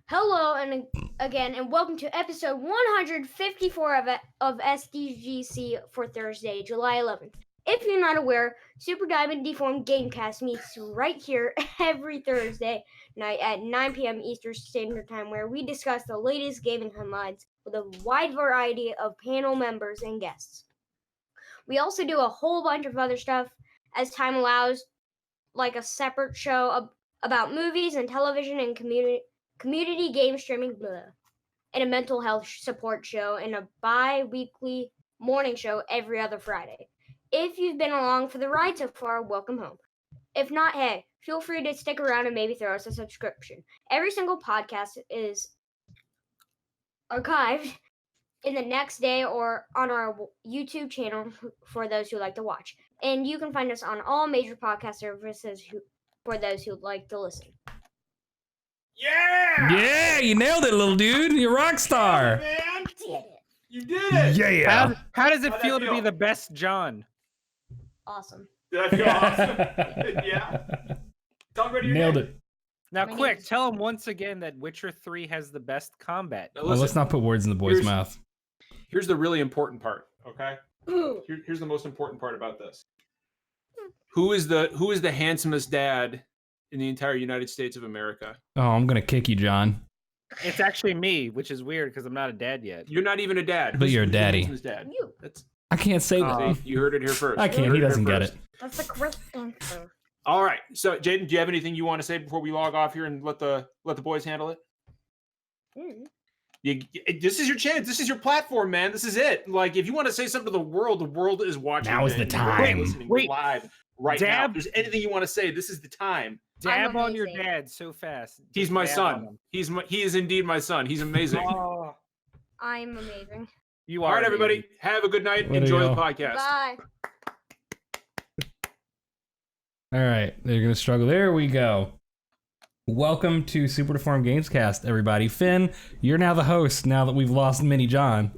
Hello and again, and welcome to episode 154 of SDGC for Thursday, July 11th. If you're not aware, Super Diamond Deformed Gamecast meets right here every Thursday night at 9 p.m. Eastern Standard Time, where we discuss the latest gaming headlines with a wide variety of panel members and guests. We also do a whole bunch of other stuff as time allows, like a separate show about movies and television and community game streaming, and a mental health support show, and a bi-weekly morning show every other Friday. If you've been along for the ride so far, welcome home. If not, hey, feel free to stick around and maybe throw us a subscription. Every single podcast is archived in the next day or on our YouTube channel for those who like to watch. And you can find us on all major podcast services for those who like to listen. Yeah, you nailed it, little dude. You're a rock star. Man. Did it. You did it. Yeah. How does it feel to be the best John? Awesome. Did I feel awesome? Yeah. Tell me Nailed it. Now, My quick, name's- tell him once again that Witcher 3 has the best combat. Now, Well, listen, let's not put words in the boy's Here's- mouth. here's the really important part, okay? Here's the most important part about this. Who is the handsomest dad in the entire United States of America? Oh, I'm gonna kick you, John. It's actually me, which is weird because I'm not a dad yet. You're not even a dad. But you're a Who's the daddy. handsomest dad? You. That's I can't say that. see, you heard it here first. I You can't. heard He it here doesn't get first. it. That's the correct answer. All right. So, Jaden, do you have anything you want to say before we log off here and let the boys handle it? This is your chance. This is your platform, man. This is it. Like, if you want to say something to the world is watching. Now is the man. You're time. listening Wait. live right now. Dab- If there's anything you want to say, this is the time. Dab on your amazing. dad so fast. He's Just my dab son. on He is indeed my son. He's amazing. him. Oh, I'm amazing. you All are. right, everybody. amazing. Have a good night. Way to Enjoy the go. podcast. Bye. All right, they're gonna struggle. There we go. Welcome to Super Deformed Gamescast, everybody. Finn, you're now the host. Now that we've lost Mini John,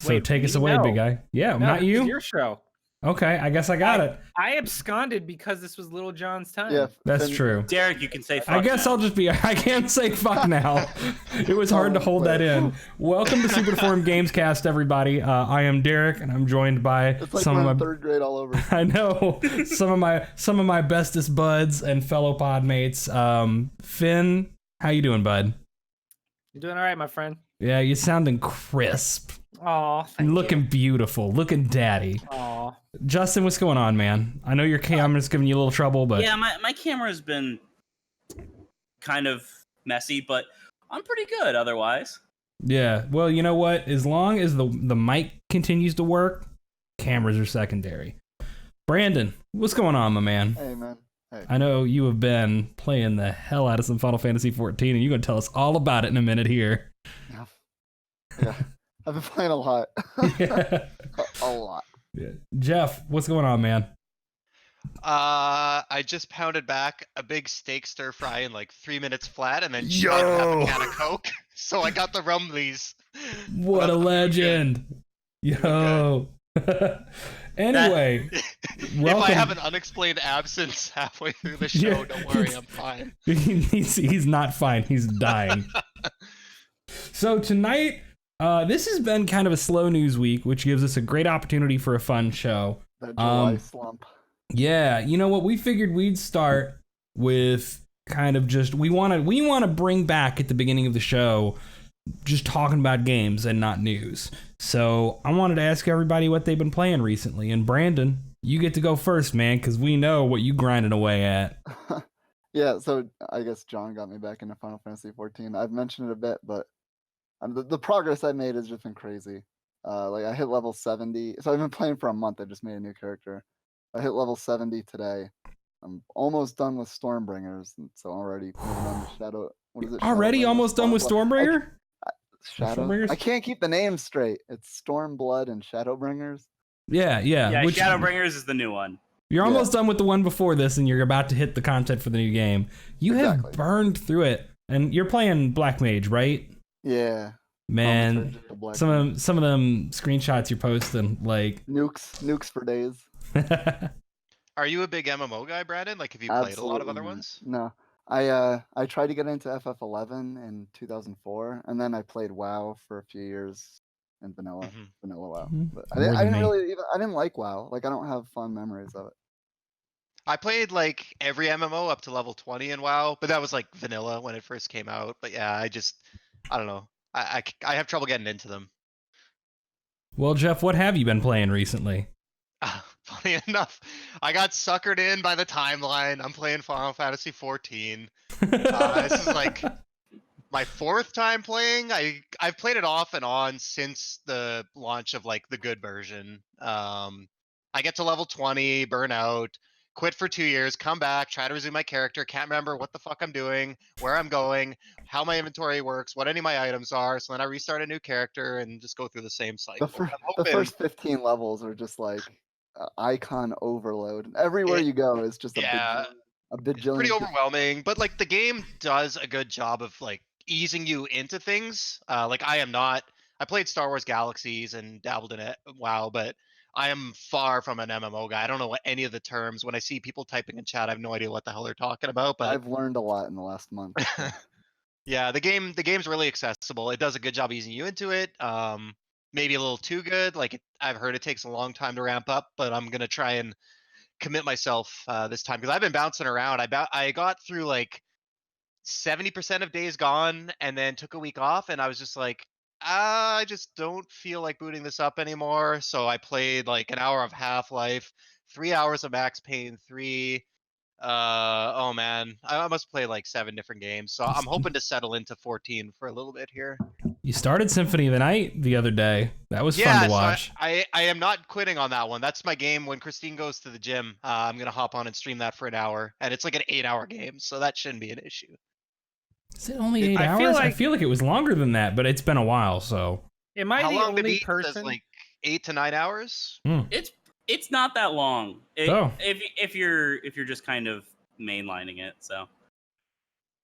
so Wait, take us me? away, No. big guy. Yeah, No, not this is you. your show. Okay, I guess I got it. I absconded because this was Little John's time. Yeah, That's Finn- true. Derek, you can say fuck I guess now. I'll just be. I can't say fuck now. It was hard to hold that in. Welcome to Super Deformed Gamescast, everybody. I am Derek, and I'm joined by It's like some we're of in my. third grade all over. I know some of my bestest buds and fellow pod mates. Finn, how you doing, bud? You're doing all right, my friend. Yeah, you sounding crisp. Oh, And looking beautiful, looking daddy. Oh, Justin, what's going on, man? I know your camera's giving you a little trouble, but Yeah, my camera's been kind of messy, but I'm pretty good otherwise. yeah. Well, you know what? As long as the mic continues to work, cameras are secondary. Brandon, what's going on, my man? Hey, man. Hey. I know you have been playing the hell out of some Final Fantasy 14, and you're gonna tell us all about it in a minute here. Yeah. I've been playing a lot. Yeah. a lot. Yeah. Jeff, what's going on, man? I just pounded back a big steak stir fry in like 3 minutes flat, and then Yo! shot half a can of Coke. So I got the rumblies. What a I'm good. legend! Yo. Anyway, If welcome. I have an unexplained absence halfway through the show, Yeah. don't worry, I'm fine. he's not fine. He's dying. So tonight, this has been kind of a slow news week, which gives us a great opportunity for a fun show. That July Um, slump. Yeah, you know what? We figured we'd start with kind of just we want to bring back at the beginning of the show just talking about games and not news. So I wanted to ask everybody what they've been playing recently. And Brandon, you get to go first, man, because we know what you grinding away at. Yeah, so I guess John got me back into Final Fantasy 14. I've mentioned it a bit, but the progress I made has just been crazy. Like I hit level 70. So I've been playing for a month. I just made a new character. I hit level 70 today. I'm almost done with Stormbringers, and so already moving on to Shadow. What is it? Already Shadowbringers? almost done with Stormbringer? Shadow. Stormbringers? I can't keep the names straight. It's Stormblood and Shadowbringers. Yeah. Yeah, Which, Shadowbringers is the new one. you're Yeah. almost done with the one before this, and you're about to hit the content for the new game. You have Exactly. burned through it, and you're playing Black Mage, right? Yeah. Man, Almost turned into Black some Mage. of some of them screenshots you're posting, like, nukes for days. Are you a big MMO guy, Brandon? Like, have you played a lot of other Absolutely ones? not. I tried to get into FF11 in 2004, and then I played WoW for a few years in vanilla WoW. But I More didn't than me. really even I didn't like WoW. Like I don't have fond memories of it. I played like every MMO up to level 20 in WoW, but that was like vanilla when it first came out. But yeah, I don't know. I have trouble getting into them. Well, Jeff, what have you been playing recently? Funny enough, I got suckered in by the timeline. I'm playing Final Fantasy 14. This is like my 4th time playing. I've played it off and on since the launch of like the good version. I get to level 20, burn out, quit for 2 years, come back, try to resume my character, can't remember what the fuck I'm doing, where I'm going, how my inventory works, what any of my items are. So then I restart a new character and just go through the same cycle. The first 15 levels are just like icon overload. Everywhere you go is just a It's pretty bajillion. overwhelming, but like the game does a good job of like easing you into things. Like I played Star Wars Galaxies and dabbled in it. Wow, but I am far from an MMO guy. I don't know what any of the terms. When I see people typing in chat, I have no idea what the hell they're talking about. But I've learned a lot in the last month. So. yeah, the game's really accessible. It does a good job easing you into it. Maybe a little too good. Like I've heard it takes a long time to ramp up, but I'm gonna try and commit myself this time because I've been bouncing around. I got through like 70% of Days Gone and then took a week off, and I was just like, I just don't feel like booting this up anymore. So I played like an hour of Half-Life, 3 hours of Max Payne 3. Oh man, I must play like 7 different games. So I'm hoping to settle into 14 for a little bit here. You started Symphony of the Night the other day. That was fun to watch. So I am not quitting on that one. That's my game. When Christine goes to the gym, I'm gonna hop on and stream that for an hour, and it's like an 8-hour game, so that shouldn't be an issue. Is it only 8 hours? I feel like it was longer than that, but it's been a while, so. Am I How the long to only beat? person? Says like 8 to 9 hours. It's not that long. Oh. If you're just kind of mainlining it, so.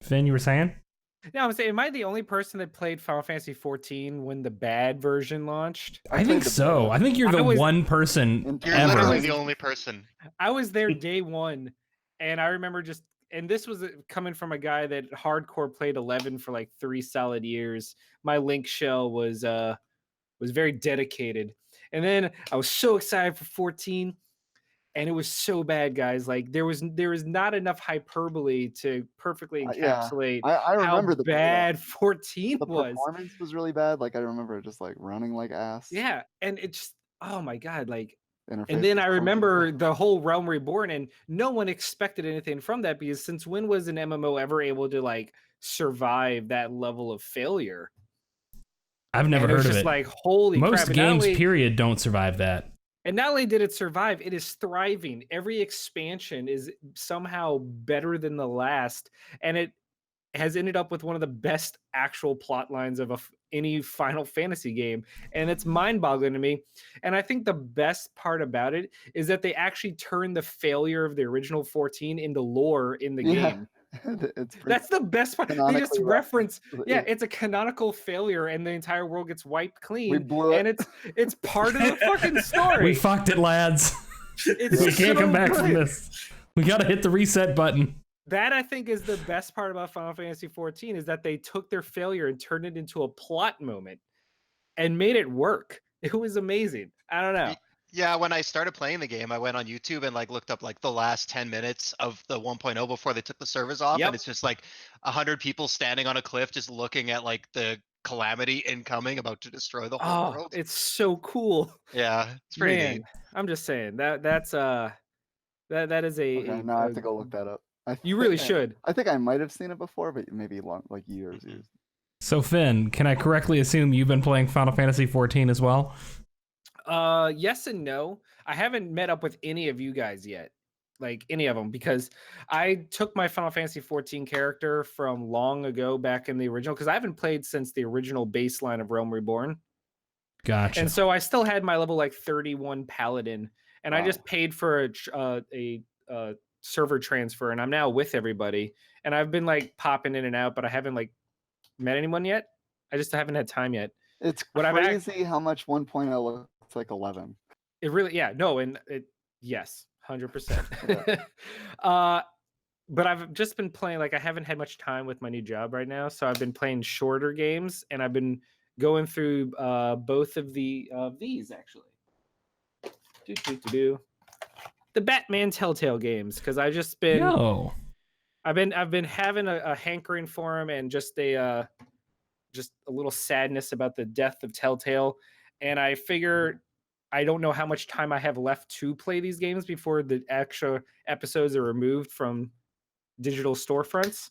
Finn, you were saying? No, I'm saying, am I the only person that played Final Fantasy 14 when the bad version launched? I think so. I think you're the one person You're ever. literally the only person. I was there day one, and I remember and this was coming from a guy that hardcore played 11 for like 3 solid years. My Link shell was very dedicated, and then I was so excited for 14. And it was so bad, guys. Like there was not enough hyperbole to perfectly encapsulate I remember how bad 14 the was. performance was really bad. Like I remember it just like running like ass. Yeah, and it just, oh my god, like. Interface And then I was remember the whole Realm Reborn, and no one expected anything from that because since when was an MMO ever able to like survive that level of failure? I've never heard of it. Like holy crap! Most games, period, don't survive that. And not only did it survive, it is thriving. Every expansion is somehow better than the last, and it has ended up with one of the best actual plot lines of any Final Fantasy game, and it's mind-boggling to me. And I think the best part about it is that they actually turned the failure of the original 14 into lore in the game. That's the best part. They just reference, it's a canonical failure, and the entire world gets wiped clean. We blew it. And it's part of the fucking story. We fucked it, lads. We can't come back from this. We gotta hit the reset button. That I think is the best part about Final Fantasy 14 is that they took their failure and turned it into a plot moment and made it work. It was amazing. I don't know. Yeah, when I started playing the game, I went on YouTube and like looked up like the last 10 minutes of the 1.0 before they took the servers off, and it's just like 100 people standing on a cliff just looking at like the calamity incoming about to destroy the whole world. It's so cool. Yeah, it's pretty neat. I'm just saying that is a now I have to go look that up. You really should. I think I might have seen it before, but maybe long, like years. So Finn, can I correctly assume you've been playing Final Fantasy 14 as well? Yes and no. I haven't met up with any of you guys yet, like any of them, because I took my Final Fantasy 14 character from long ago back in the original, because I haven't played since the original baseline of Realm Reborn. Gotcha. And so I still had my level like 31 paladin, and I just paid for a server transfer, and I'm now with everybody, and I've been like popping in and out, but I haven't like met anyone yet. I just haven't had time yet. It's crazy how much 1.0 looks like 11. It really, yes, 100%. but I've just been playing, like, I haven't had much time with my new job right now, so I've been playing shorter games, and I've been going through both of these actually. The Batman Telltale games, because I've just been Yo. I've been having a hankering for him, and just a little sadness about the death of Telltale, and I figure I don't know how much time I have left to play these games before the extra episodes are removed from digital storefronts,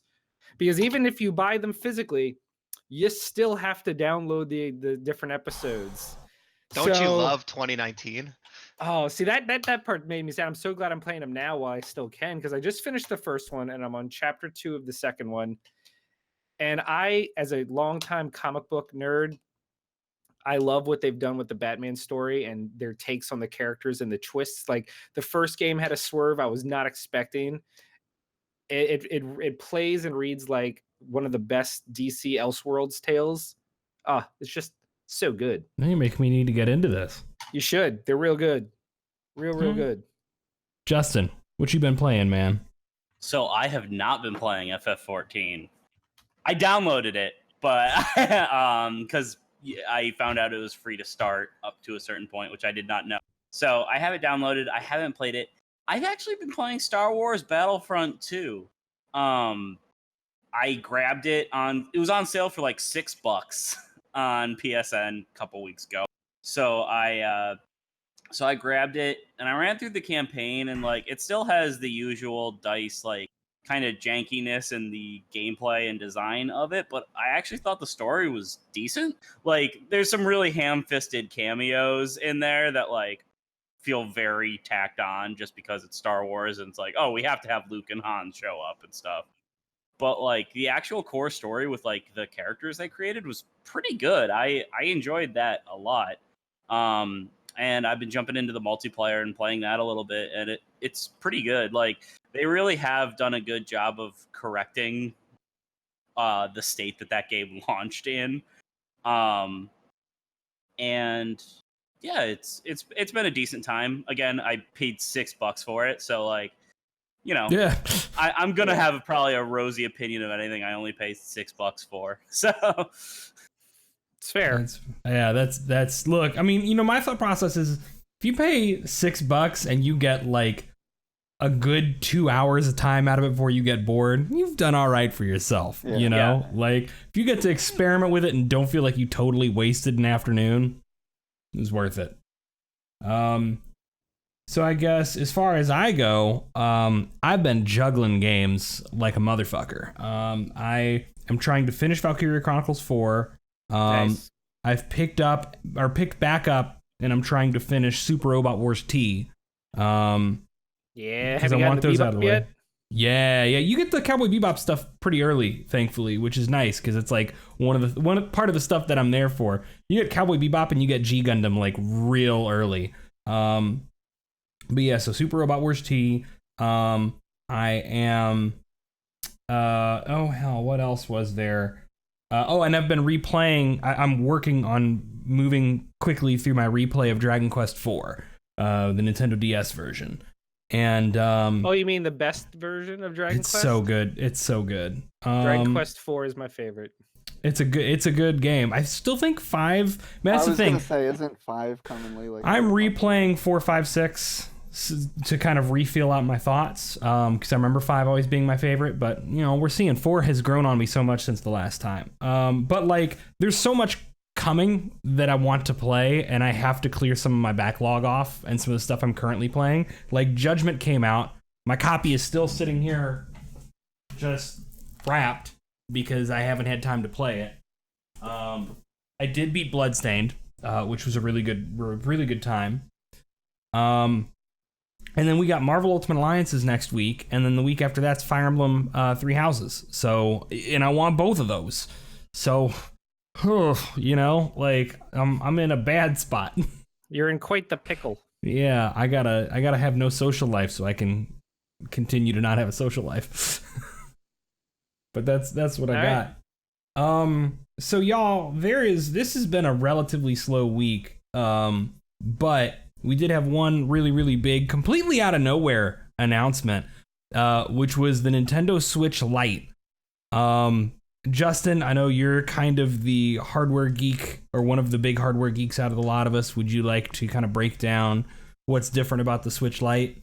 because even if you buy them physically, you still have to download the different episodes. Don't you So- love 2019? Oh, see, that part made me sad. I'm so glad I'm playing them now while I still can, because I just finished the first one and I'm on chapter 2 of the second one. And I, as a longtime comic book nerd, I love what they've done with the Batman story and their takes on the characters and the twists. Like, the first game had a swerve I was not expecting. It plays and reads like one of the best DC Elseworlds tales. It's just so good. Now you make me need to get into this. You should. They're real good. Real good. Justin, what you been playing, man? So I have not been playing FF14. I downloaded it, but because I found out it was free to start up to a certain point, which I did not know. So I have it downloaded. I haven't played it. I've actually been playing Star Wars Battlefront 2. I grabbed it it was on sale for like $6 on PSN a couple weeks ago. So I grabbed it and I ran through the campaign, and like it still has the usual DICE like kind of jankiness in the gameplay and design of it, but I actually thought the story was decent. Like, there's some really ham-fisted cameos in there that like feel very tacked on just because it's Star Wars and it's like, oh, we have to have Luke and Han show up and stuff. But like the actual core story with like the characters they created was pretty good. I enjoyed that a lot. And I've been jumping into the multiplayer and playing that a little bit, and it's pretty good. Like, they really have done a good job of correcting the state that game launched in. And yeah, it's been a decent time. Again, I paid $6 for it, so like, you know, Yeah. I'm gonna have probably a rosy opinion of anything I only pay $6 for. So It's fair. That's look, I mean, you know, my thought process is if you pay $6 and you get like a good 2 hours of time out of it before you get bored, you've done all right for yourself. Yeah. You know, like if you get to experiment with it and don't feel like you totally wasted an afternoon, it's worth it. So I guess as far as I go, I've been juggling games like a motherfucker. I am trying to finish Valkyria Chronicles 4. Nice. I've picked back up, and I'm trying to finish Super Robot Wars T. Yeah, because have you I gotten want the those Bebop out of the way. yet? Yeah, you get the Cowboy Bebop stuff pretty early, thankfully, which is nice because it's like one part of the stuff that I'm there for. You get Cowboy Bebop and you get G Gundam like real early. But yeah, so Super Robot Wars T. I am. Oh hell, what else was there? And I've been replaying. I'm working on moving quickly through my replay of Dragon Quest IV, the Nintendo DS version. And Oh, you mean the best version of Dragon Quest? it's so good. It's so good. Dragon Quest 4 is my favorite. It's a good game. I still think 5. Man, that's I the was thing. gonna say, isn't 5 commonly like? I'm replaying 4, 5, 6 to kind of refill out my thoughts, because I remember 5 always being my favorite, but you know, we're seeing 4 has grown on me so much since the last time. But like, there's so much coming that I want to play, and I have to clear some of my backlog off and some of the stuff I'm currently playing. Like, Judgment came out. My copy is still sitting here just wrapped because I haven't had time to play it. I did beat Bloodstained, which was a really good time. And then we got Marvel Ultimate Alliances next week, and then the week after that's Fire Emblem Three Houses. So, and I want both of those. So, you know, like I'm in a bad spot. You're in quite the pickle. Yeah, I gotta have no social life so I can continue to not have a social life. But that's what I got. Right. So y'all, this has been a relatively slow week. But we did have one really, really big, completely out of nowhere announcement. which was the Nintendo Switch Lite. Justin, I know you're kind of the hardware geek, or one of the big hardware geeks out of the lot of us. Would you like to kind of break down what's different about the Switch Lite?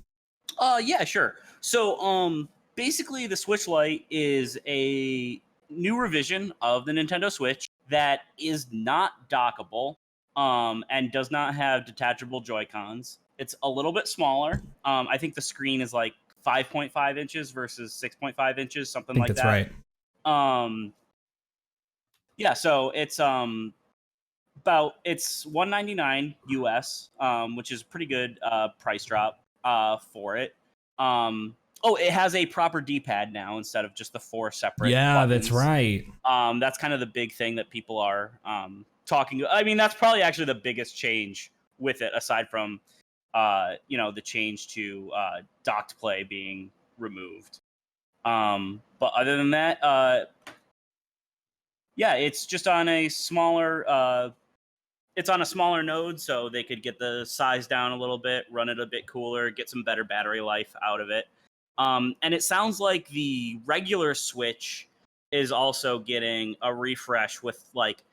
Yeah, sure. So, basically, the Switch Lite is a new revision of the Nintendo Switch that is not dockable, and does not have detachable Joy-Cons. It's a little bit smaller. I think the screen is like 5.5 inches versus 6.5 inches, something I think like that's that. right. Yeah, so it's it's $199 US, which is pretty good price drop for it. It has a proper D-pad now instead of just the 4 separate Yeah, buttons. that's right. That's kind of the big thing that people are talking. I mean, that's probably actually the biggest change with it, aside from the change to docked play being removed. But other than that, it's just on a smaller. It's on a smaller node, so they could get the size down a little bit, run it a bit cooler, get some better battery life out of it. And it sounds like the regular Switch is also getting a refresh with like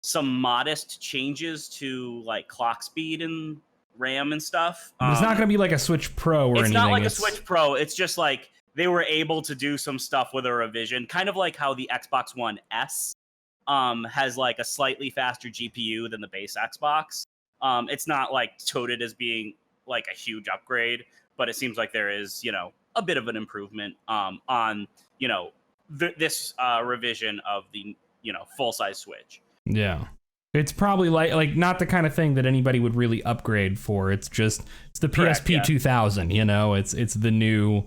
some modest changes to like clock speed and RAM and stuff. But it's not going to be like a Switch Pro or anything. It's not like a Switch Pro. It's just like they were able to do some stuff with a revision, kind of like how the Xbox One S has like a slightly faster GPU than the base Xbox. It's not like touted as being like a huge upgrade, but it seems like there is, a bit of an improvement on, this revision of the, full-size Switch. Yeah. It's probably like not the kind of thing that anybody would really upgrade for. It's the Correct, PSP yeah. 2000, it's the new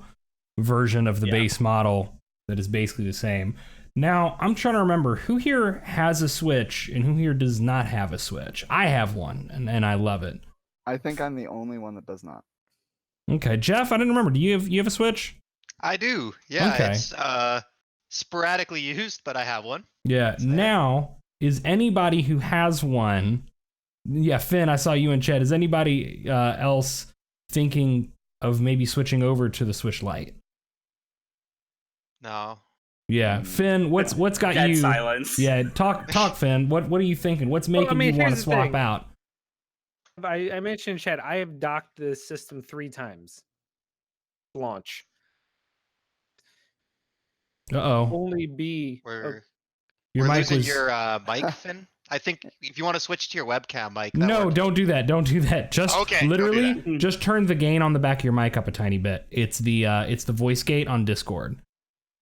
version of the base model that is basically the same. Now, I'm trying to remember who here has a Switch and who here does not have a Switch. I have one, and I love it. I think I'm the only one that does not. Okay, Jeff, I didn't remember. Do you have a Switch? I do. Yeah, Okay. it's sporadically used, but I have one. Yeah. So, now, is anybody who has one? Yeah, Finn, I saw you in chat. Is anybody else thinking of maybe switching over to the Switch Lite? No. Yeah, Finn, what's got Dead you? silence. Yeah, talk, Finn. What are you thinking? What's making you want here's to the swap thing. out? I mentioned, Chad, I have docked the system 3 times. Launch. Uh-oh. Only be... We're Your mic losing was... your mic, Finn. I think if you want to switch to your webcam mic. No, don't do that. Don't do that. Just Okay, literally, don't do just turn the gain on the back of your mic up a tiny bit. It's the voice gate on Discord.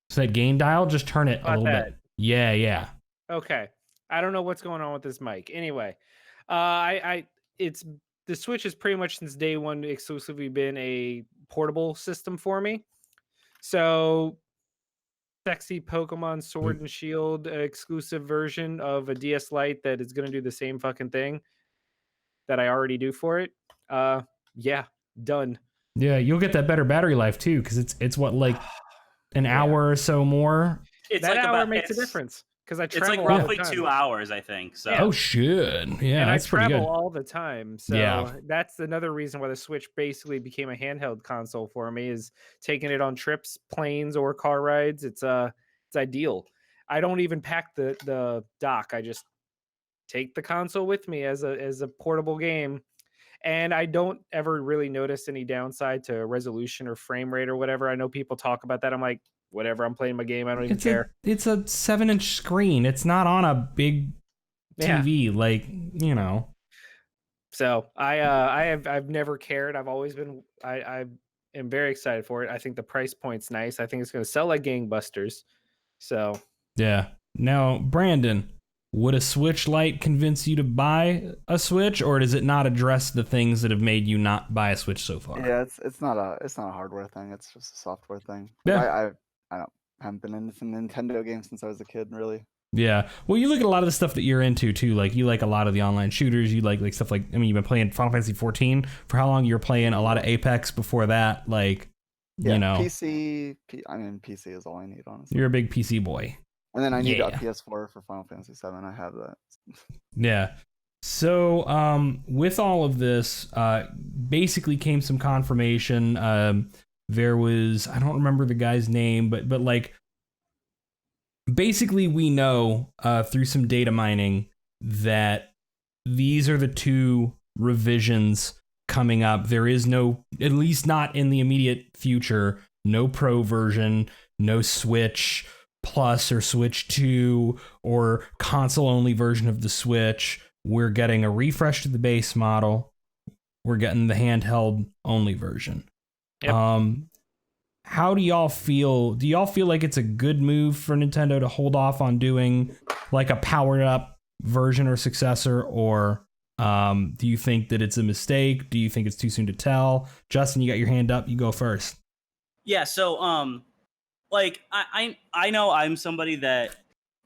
So that gain dial, just turn it a little bit. Yeah. Okay. I don't know what's going on with this mic. Anyway, it's the Switch has pretty much since day one exclusively been a portable system for me. So, sexy Pokemon Sword and Shield exclusive version of a DS Lite that is going to do the same fucking thing that I already do for it. Yeah, done. Yeah, you'll get that better battery life too, because it's what, like an hour or so more. It's that like hour about, makes a difference because I It's travel like all the roughly time. 2 hours, I think. So. Oh shit! Yeah, and that's I pretty travel good. all the time, so Yeah. that's another reason why the Switch basically became a handheld console for me. Is taking it on trips, planes, or car rides. It's ideal. I don't even pack the dock. I just take the console with me as a portable game, and I don't ever really notice any downside to resolution or frame rate or whatever. I know people talk about that. I'm like, whatever. I'm playing my game. I don't even care. It's a 7-inch screen. It's not on a big TV, like, So I've never cared. I've always been I am very excited for it. I think the price point's nice. I think it's going to sell like gangbusters. So Yeah. Now, Brandon, would a Switch Lite convince you to buy a Switch, or does it not address the things that have made you not buy a Switch so far? Yeah, it's not a hardware thing. It's just a software thing. Yeah. I haven't been into Nintendo games since I was a kid, really. Yeah. Well, you look at a lot of the stuff that you're into too. Like you like a lot of the online shooters. You like stuff like, I mean, you've been playing Final Fantasy 14 for how long? You were playing a lot of Apex before that. Like, Yeah, you know, PC is all I need, honestly. you're a big PC boy. And then I need a Yeah. PS4 for Final Fantasy 7. I have that. Yeah. So, with all of this, basically came some confirmation. There was, I don't remember the guy's name, but like basically we know through some data mining that these are the two revisions coming up. There is no, at least not in the immediate future, no Pro version, no Switch Plus or Switch 2 or console-only version of the Switch. We're getting a refresh to the base model. We're getting the handheld-only version. Yep. How do y'all feel? Do y'all feel like it's a good move for Nintendo to hold off on doing like a powered-up version or successor, or do you think that it's a mistake? Do you think it's too soon to tell? Justin, you got your hand up. You go first. Yeah, so like I know I'm somebody that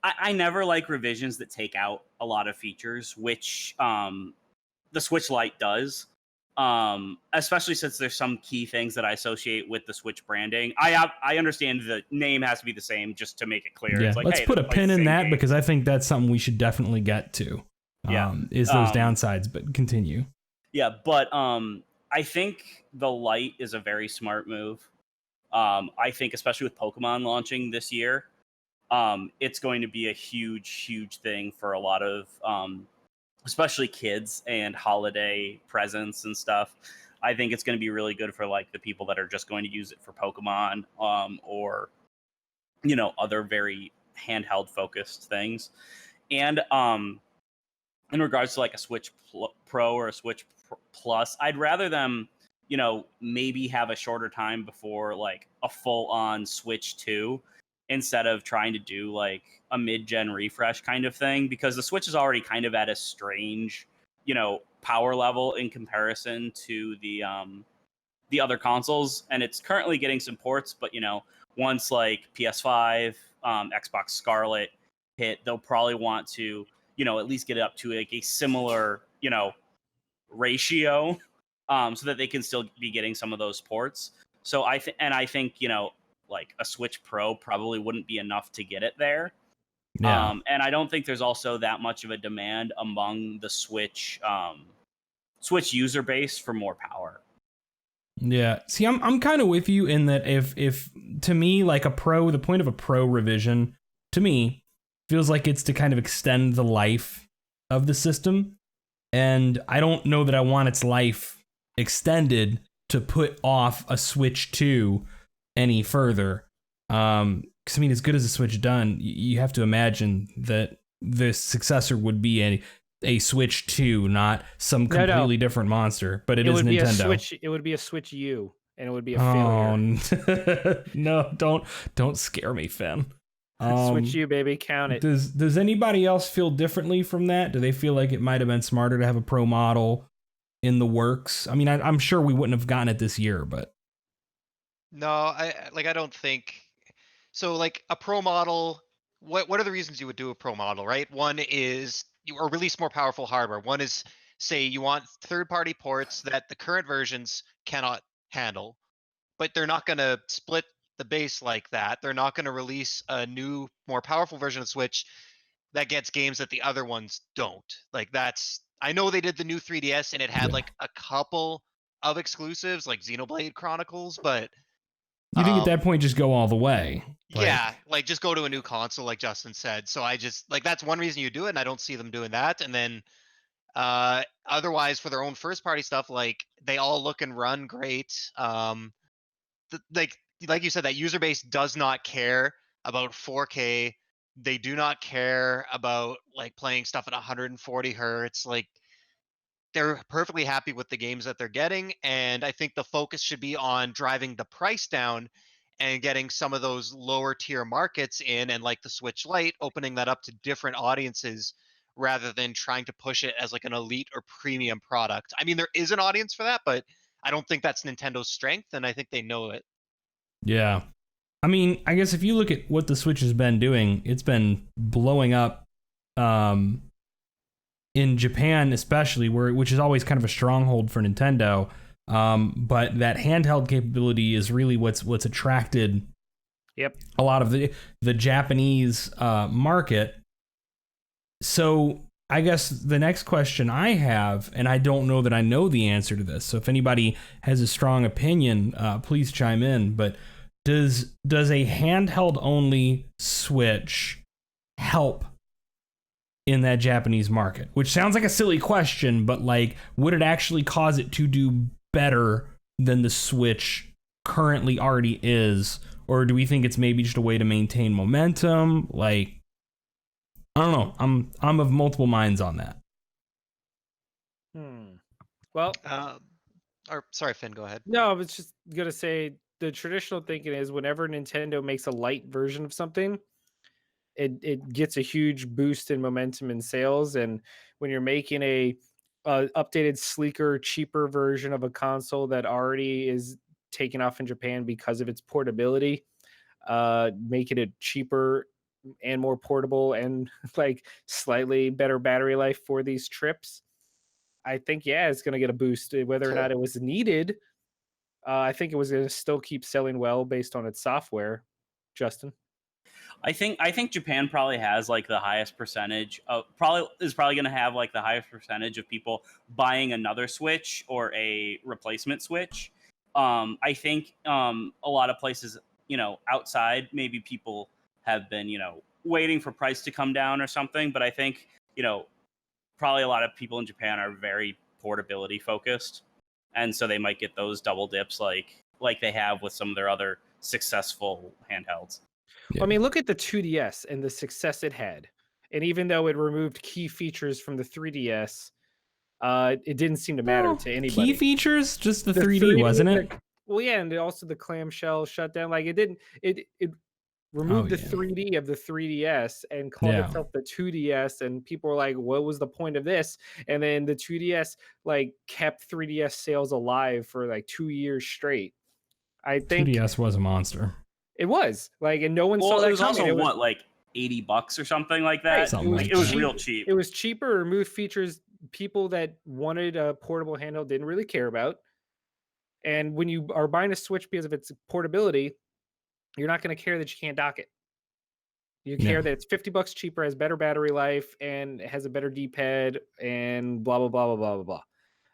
I never like revisions that take out a lot of features, which the Switch Lite does. Especially since there's some key things that I associate with the Switch branding. I understand the name has to be the same just to make it clear. Yeah, It's like, let's hey, put a like pin in same that game. because I think that's something we should definitely get to. Is those downsides, but continue. Yeah, but I think the Lite is a very smart move. I think especially with Pokemon launching this year, it's going to be a huge thing for a lot of especially kids and holiday presents and stuff. I think it's going to be really good for like the people that are just going to use it for Pokemon or other very handheld focused things. And in regards to like a Switch Pro or a Switch Plus, I'd rather them maybe have a shorter time before like a full on Switch 2 instead of trying to do like a mid-gen refresh kind of thing, because the Switch is already kind of at a strange, power level in comparison to the other consoles, and it's currently getting some ports, but once like PS5, Xbox Scarlet hit, they'll probably want to, at least get it up to like a similar, ratio, so that they can still be getting some of those ports. So I think like a Switch Pro probably wouldn't be enough to get it there. Yeah. And I don't think there's also that much of a demand among the Switch user base for more power. Yeah. See, I'm kind of with you in that if to me like the point of a Pro revision to me feels like it's to kind of extend the life of the system, and I don't know that I want its life extended to put off a Switch 2 any further. Because I mean, as good as the Switch done, you have to imagine that the successor would be a Switch 2, not some completely different monster. But it is would be Nintendo. It would be a Switch U, and it would be a failure. No, don't scare me, Finn. Switch U, baby, count it. Does anybody else feel differently from that? Do they feel like it might have been smarter to have a Pro model in the works? I mean, I'm sure we wouldn't have gotten it this year, but No, I don't think so. Like a Pro model, what are the reasons you would do a Pro model, right? One is or release more powerful hardware. One is, say, you want third-party ports that the current versions cannot handle, but they're not going to split the base like that. They're not going to release a new, more powerful version of Switch that gets games that the other ones don't. Like I know they did the new 3DS and it had like a couple of exclusives like Xenoblade Chronicles, but you think at that point just go all the way. Yeah, like just go to a new console, like Justin said. So I just like that's one reason you do it, and I don't see them doing that. And then otherwise, for their own first party stuff, like they all look and run great. Like you said, that user base does not care about 4K. They do not care about like playing stuff at 140 hertz. Like they're perfectly happy with the games that they're getting, and I think the focus should be on driving the price down and getting some of those lower tier markets in, and like the Switch Lite, opening that up to different audiences rather than trying to push it as like an elite or premium product. I mean, there is an audience for that, but I don't think that's Nintendo's strength, and I think they know it. Yeah. I mean, I guess if you look at what the Switch has been doing, it's been blowing up in Japan especially, which is always kind of a stronghold for Nintendo. But that handheld capability is really what's attracted a lot of the Japanese market. So I guess the next question I have, and I don't know that I know the answer to this, so if anybody has a strong opinion, please chime in. But does a handheld only Switch help in that Japanese market? Which sounds like a silly question, but like, would it actually cause it to do better than the Switch currently already is? Or do we think it's maybe just a way to maintain momentum? Like, I don't know. I'm of multiple minds on that. Well, Or sorry, Finn, go ahead. no, I was just gonna say the traditional thinking is whenever Nintendo makes a light version of something, it gets a huge boost in momentum in sales. And when you're making a updated, sleeker, cheaper version of a console that already is taking off in Japan because of its portability, making it cheaper and more portable and like slightly better battery life for these trips, I think, yeah, it's going to get a boost. Whether or not it was needed, I think it was going to still keep selling well based on its software. Justin? I think Japan probably has like the highest percentage of probably going to have like the highest percentage of people buying another Switch or a replacement Switch. I think a lot of places, outside, maybe people have been, waiting for price to come down or something. But I think, probably a lot of people in Japan are very portability focused. And so they might get those double dips like they have with some of their other successful handhelds. Yeah. I mean, look at the 2DS and the success it had. And even though it removed key features from the 3DS, it didn't seem to matter to anybody. Key features? Just the 3D, wasn't it? Well, yeah, and also the clamshell shutdown. Like, it removed the 3D of the 3DS and called itself the 2DS, and people were like, what was the point of this? And then the 2DS like kept 3DS sales alive for like 2 years straight. I think 2DS was a monster. it was like, and no one saw that it was coming. also like $80 or something like that. Something like it was that. real cheap. It was cheaper, removed features people that wanted a portable handheld didn't really care about. And when you are buying a Switch because of its portability, you're not going to care that you can't dock it. You care that it's $50 cheaper, has better battery life, and it has a better D-pad, and blah, blah, blah, blah, blah, blah, blah.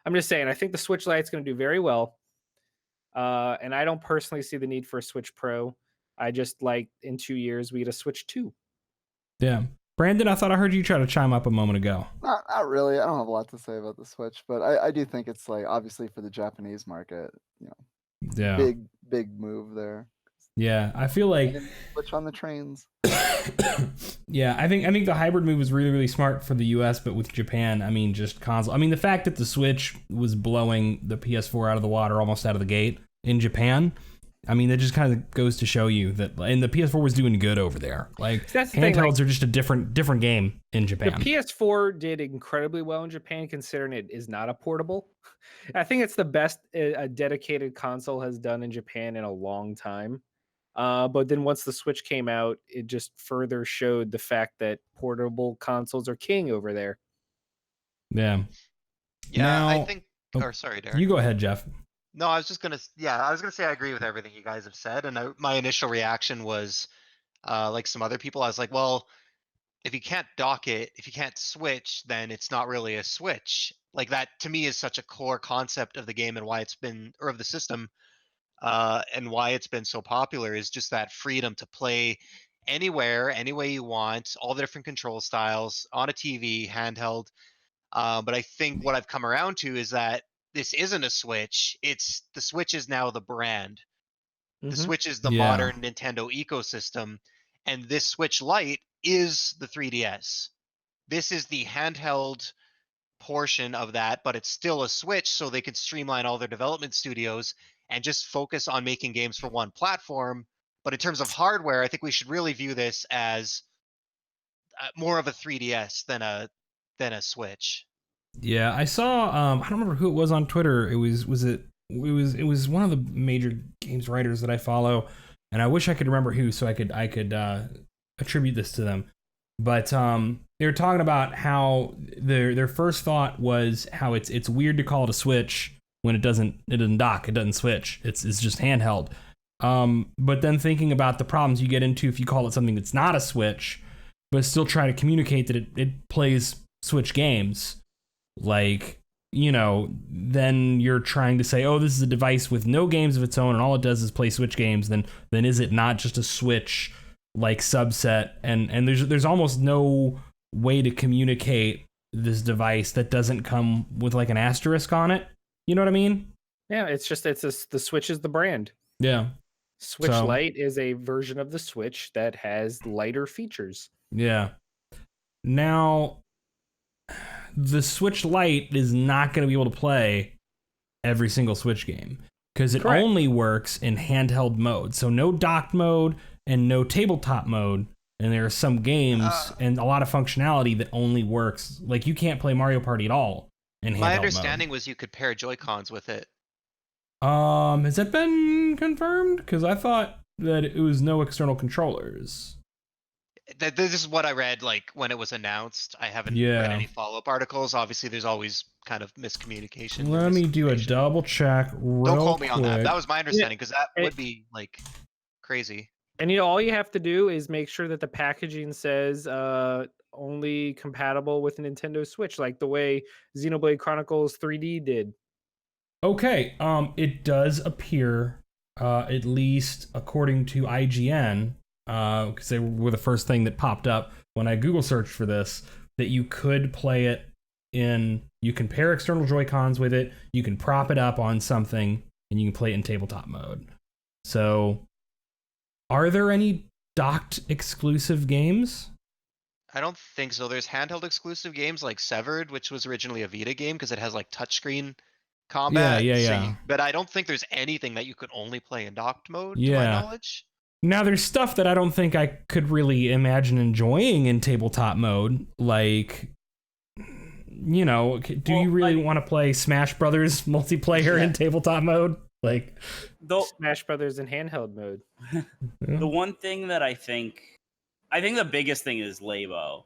I'm just saying, I think the Switch Lite's going to do very well. And I don't personally see the need for a Switch Pro. I just like in 2 years we get a Switch 2. Yeah. Brandon, I thought I heard you try to chime up a moment ago. Not really. I don't have a lot to say about the Switch, but I do think it's like obviously for the Japanese market, big move there. Yeah, I feel like Switch on the trains. Yeah, I think the hybrid move was really, really smart for the US, but with Japan, I mean, just console. I mean, the fact that the Switch was blowing the PS4 out of the water almost out of the gate in Japan, I mean, that just kind of goes to show you that, and the PS4 was doing good over there. Like, that's the handhelds thing, are just a different game in Japan. The PS4 did incredibly well in Japan, considering it is not a portable. I think it's the best a dedicated console has done in Japan in a long time. But then once the Switch came out, it just further showed the fact that portable consoles are king over there. Yeah. Yeah, Now, I think. Or sorry, Derek. You go ahead, Jeff. No, I was gonna say I agree with everything you guys have said, and my initial reaction was, like some other people, I was like, well, if you can't dock it, if you can't switch, then it's not really a Switch. Like, that to me is such a core concept of the game and why it's been, or of the system, and why it's been so popular, is just that freedom to play anywhere, any way you want, all the different control styles on a TV, handheld. But I think what I've come around to is that this isn't a Switch. The Switch is now the brand. The Switch is the modern Nintendo ecosystem, and this Switch Lite is the 3DS. This is the handheld portion of that, but it's still a Switch, so they can streamline all their development studios and just focus on making games for one platform. But in terms of hardware, I think we should really view this as more of a 3DS than a Switch. Yeah, I saw. I don't remember who it was on Twitter. It was one of the major games writers that I follow, and I wish I could remember who, so I could attribute this to them. But they were talking about how their first thought was how it's weird to call it a Switch when it doesn't dock, it doesn't switch. It's just handheld. But then thinking about the problems you get into if you call it something that's not a Switch, but still try to communicate that it plays Switch games, like, then you're trying to say, oh, this is a device with no games of its own and all it does is play Switch games, then is it not just a Switch like subset? And there's almost no way to communicate this device that doesn't come with like an asterisk on it. You know what I mean? Yeah, the Switch is the brand. Yeah. Switch Lite is a version of the Switch that has lighter features. Yeah. Now, the Switch Lite is not going to be able to play every single Switch game because it only works in handheld mode. So no docked mode and no tabletop mode. And there are some games and a lot of functionality that only works. Like, you can't play Mario Party at all in handheld My understanding mode. was you could pair Joy-Cons with it. Has that been confirmed? Because I thought that it was no external controllers. This is what I read, like, when it was announced. I haven't read any follow-up articles. Obviously, there's always kind of miscommunication. Let me do a double check real Don't quote me on that. quick. That was my understanding, because that would be, like, crazy. And all you have to do is make sure that the packaging says only compatible with a Nintendo Switch, like the way Xenoblade Chronicles 3D did. Okay, it does appear, at least according to IGN, because they were the first thing that popped up when I Google searched for this, that you could play it you can pair external Joy-Cons with it, you can prop it up on something, and you can play it in tabletop mode. So, are there any docked exclusive games? I don't think so. There's handheld exclusive games like Severed, which was originally a Vita game because it has like touchscreen combat. Yeah. But I don't think there's anything that you could only play in docked mode, to Yeah. my knowledge. Now, there's stuff that I don't think I could really imagine enjoying in tabletop mode, like, do you really want to play Smash Brothers multiplayer in tabletop mode? Like, Smash Brothers in handheld mode. The one thing that I think the biggest thing is Labo.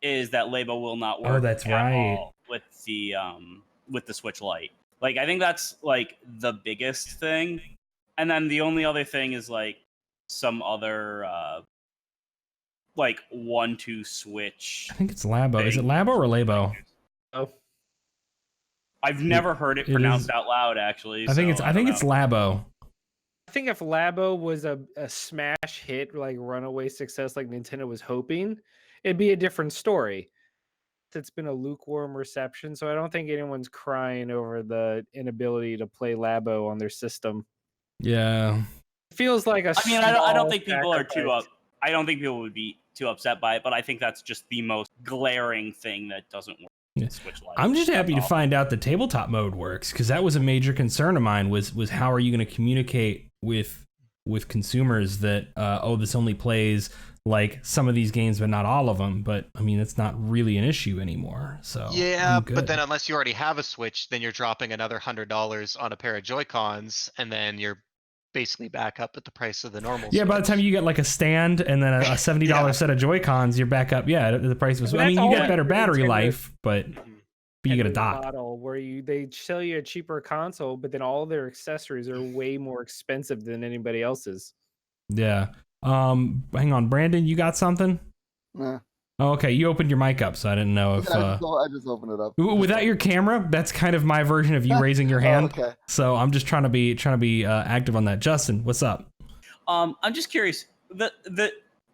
Is that Labo will not work all with the Switch Lite. Like, I think that's like the biggest thing. And then the only other thing is like some other like 1-2 switch. I think it's Labo. Is it Labo or Labo? Oh. I've never heard it pronounced out loud, actually. I think it's Labo. I think if Labo was a smash hit, like runaway success like Nintendo was hoping, it'd be a different story. It's been a lukewarm reception, so I don't think anyone's crying over the inability to play Labo on their system. Yeah. It feels like I don't think people are too up. I don't think people would be too upset by it, but I think that's just the most glaring thing that doesn't work. Yeah. Switch Lite. I'm just happy to find out the tabletop mode works, because that was a major concern of mine. Was how are you going to communicate with consumers that this only plays like some of these games but not all of them? But I mean, it's not really an issue anymore. So yeah, but then unless you already have a Switch, then you're dropping another $100 on a pair of Joy-Cons, and then you're basically back up at the price of the normal Switch. By the time you get like a stand and then a $70 set of Joy-Cons, you're back up. Yeah, the price was. I mean, you get better battery life, but you get a dock. Model where they sell you a cheaper console, but then all their accessories are way more expensive than anybody else's. Yeah. Hang on, Brandon, you got something? Nah. Oh, okay, you opened your mic up, so I didn't know if. I just opened it up. Without your camera, that's kind of my version of you raising your hand. Okay. So I'm just trying to be active on that. Justin, what's up? I'm just curious.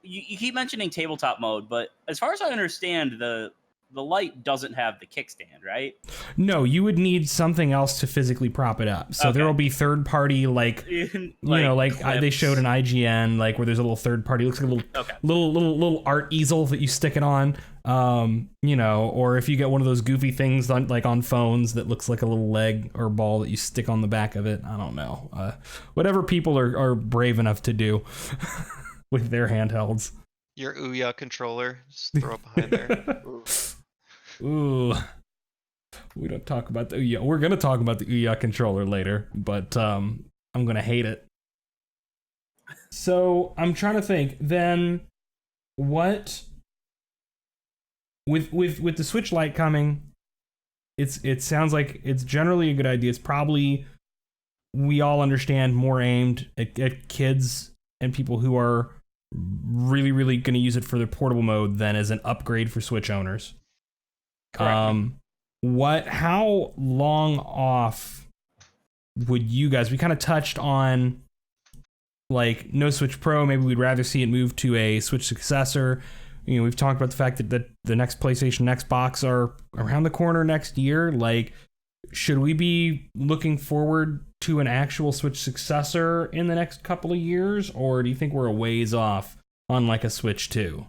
You keep mentioning tabletop mode, but as far as I understand, the Lite doesn't have the kickstand, right? No, you would need something else to physically prop it up. So there will be third party they showed an IGN where there's a little third party, looks like a little art easel that you stick it on. Or if you get one of those goofy things on phones that looks like a little leg or ball that you stick on the back of it. I don't know. Whatever people are brave enough to do with their handhelds. Your Ouya controller, just throw it behind there. Ooh, we don't talk about the Ouya. We're gonna talk about the Ouya controller later, but I'm gonna hate it. So I'm trying to think. Then, what with the Switch Lite coming? It sounds like it's generally a good idea. It's probably, we all understand, more aimed at kids and people who are really, really going to use it for their portable mode than as an upgrade for Switch owners. Correct. How long off would you guys, we kind of touched on like no Switch Pro, maybe we'd rather see it move to a Switch successor. You know, we've talked about the fact that the next PlayStation and Xbox are around the corner next year. Like, should we be looking forward to an actual Switch successor in the next couple of years, or do you think we're a ways off on like a Switch 2?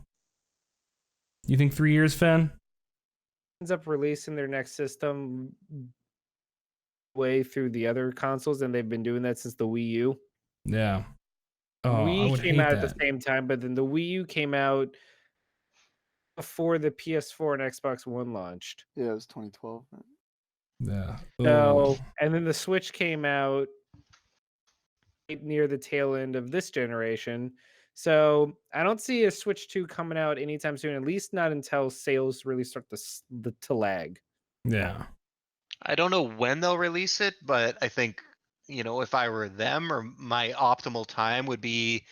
You think 3 years, Finn? Ends up releasing their next system way through the other consoles, and they've been doing that since the Wii U. Yeah. Oh, I Wii would came hate out at that. the same time, but then the Wii U came out before the PS4 and Xbox One launched. Yeah, it was 2012. Right? Yeah. So, and then the Switch came out near the tail end of this generation. So I don't see a Switch 2 coming out anytime soon, at least not until sales really start to lag. Yeah. I don't know when they'll release it, but I think, if I were them, or my optimal time would be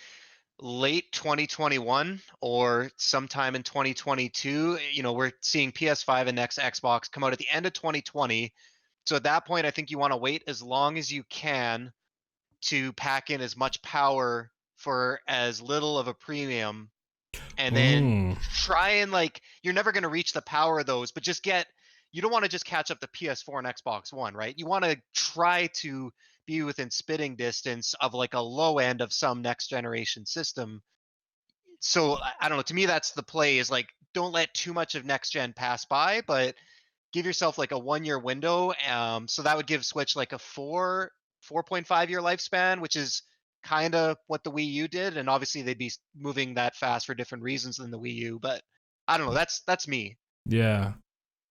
late 2021 or sometime in 2022. We're seeing PS5 and next Xbox come out at the end of 2020. So at that point, I think you want to wait as long as you can to pack in as much power for as little of a premium, and then try and you're never going to reach the power of those, but you don't want to just catch up to PS4 and Xbox One, right? You want to try to be within spitting distance of like a low end of some next generation system. So I don't know, to me that's the play, is like, don't let too much of next gen pass by, but give yourself like a 1 year window. So that would give Switch like a 4.5 year lifespan, which is kind of what the Wii U did. And obviously they'd be moving that fast for different reasons than the Wii U, but I don't know. That's me. Yeah.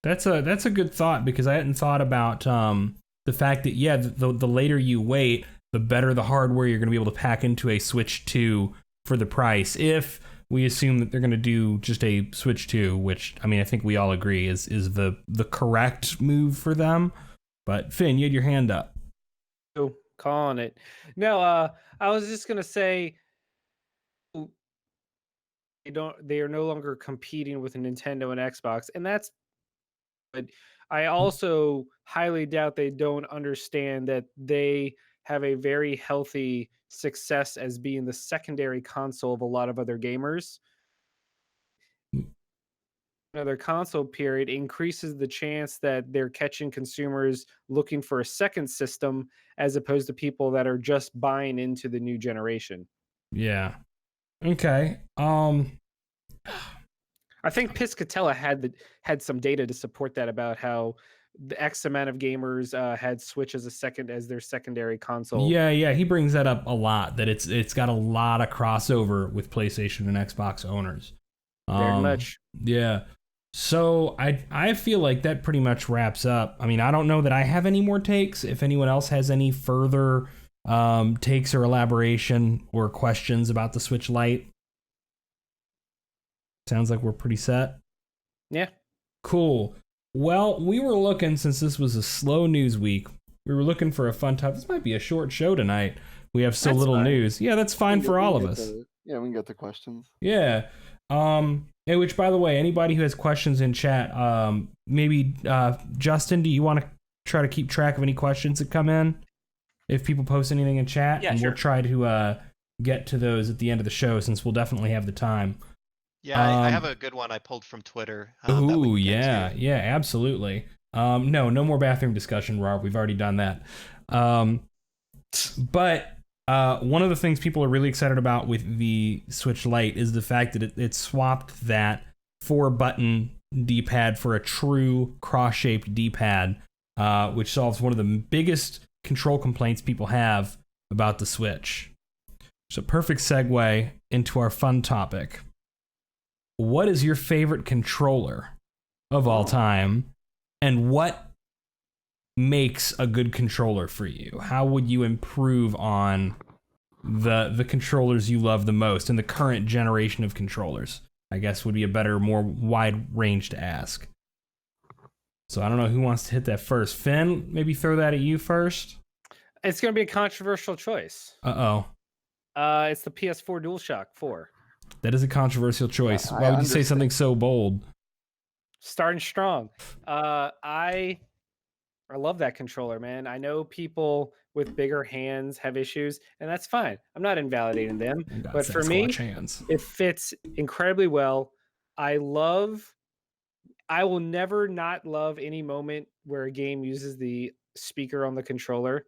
That's a good thought, because I hadn't thought about the fact that the later you wait, the better the hardware you're going to be able to pack into a Switch 2 for the price. If we assume that they're going to do just a Switch 2, which I think we all agree is the correct move for them. But Finn, you had your hand up. Oh, calling it. No, I was just gonna say they are no longer competing with Nintendo and Xbox, and that's. But I also highly doubt they don't understand that they have a very healthy success as being the secondary console of a lot of other gamers. Another console period increases the chance that they're catching consumers looking for a second system, as opposed to people that are just buying into the new generation. Yeah. Okay. I think Piscatella had some data to support that, about how the X amount of gamers had Switch as their secondary console. Yeah, he brings that up a lot, that it's got a lot of crossover with PlayStation and Xbox owners. Very much. Yeah. So I feel like that pretty much wraps up. I don't know that I have any more takes. If anyone else has any further takes or elaboration or questions about the Switch Lite. Sounds like we're pretty set. Yeah. Cool. Well, we were looking, since this was a slow news week, we were looking for a fun topic. This might be a short show tonight. We have so little news. Yeah, that's fine for all of us. We can get to questions. Yeah. Which, by the way, anybody who has questions in chat, maybe Justin, do you want to try to keep track of any questions that come in? If people post anything in chat, Yeah, and sure. we'll try to get to those at the end of the show, since we'll definitely have the time. Yeah, I have a good one I pulled from Twitter. that we Ooh, can get to. yeah, absolutely. No more bathroom discussion, Rob. We've already done that. But one of the things people are really excited about with the Switch Lite is the fact that it swapped that 4-button D-pad for a true cross-shaped D-pad, which solves one of the biggest control complaints people have about the Switch. So perfect segue into our fun topic. What is your favorite controller of all time, and what makes a good controller for you? How would you improve on the controllers you love the most in the current generation of controllers? I guess would be a better, more wide range to ask. So I don't know who wants to hit that first. Finn, maybe throw that at you first. It's going to be a controversial choice. Uh-oh. It's the PS4 DualShock 4. That is a controversial choice. I Why would you say understand. something so bold? Starting strong. I love that controller, man. I know people with bigger hands have issues, and that's fine. I'm not invalidating them. I got But for Sasquatch me, hands. it fits incredibly well. I will never not love any moment where a game uses the speaker on the controller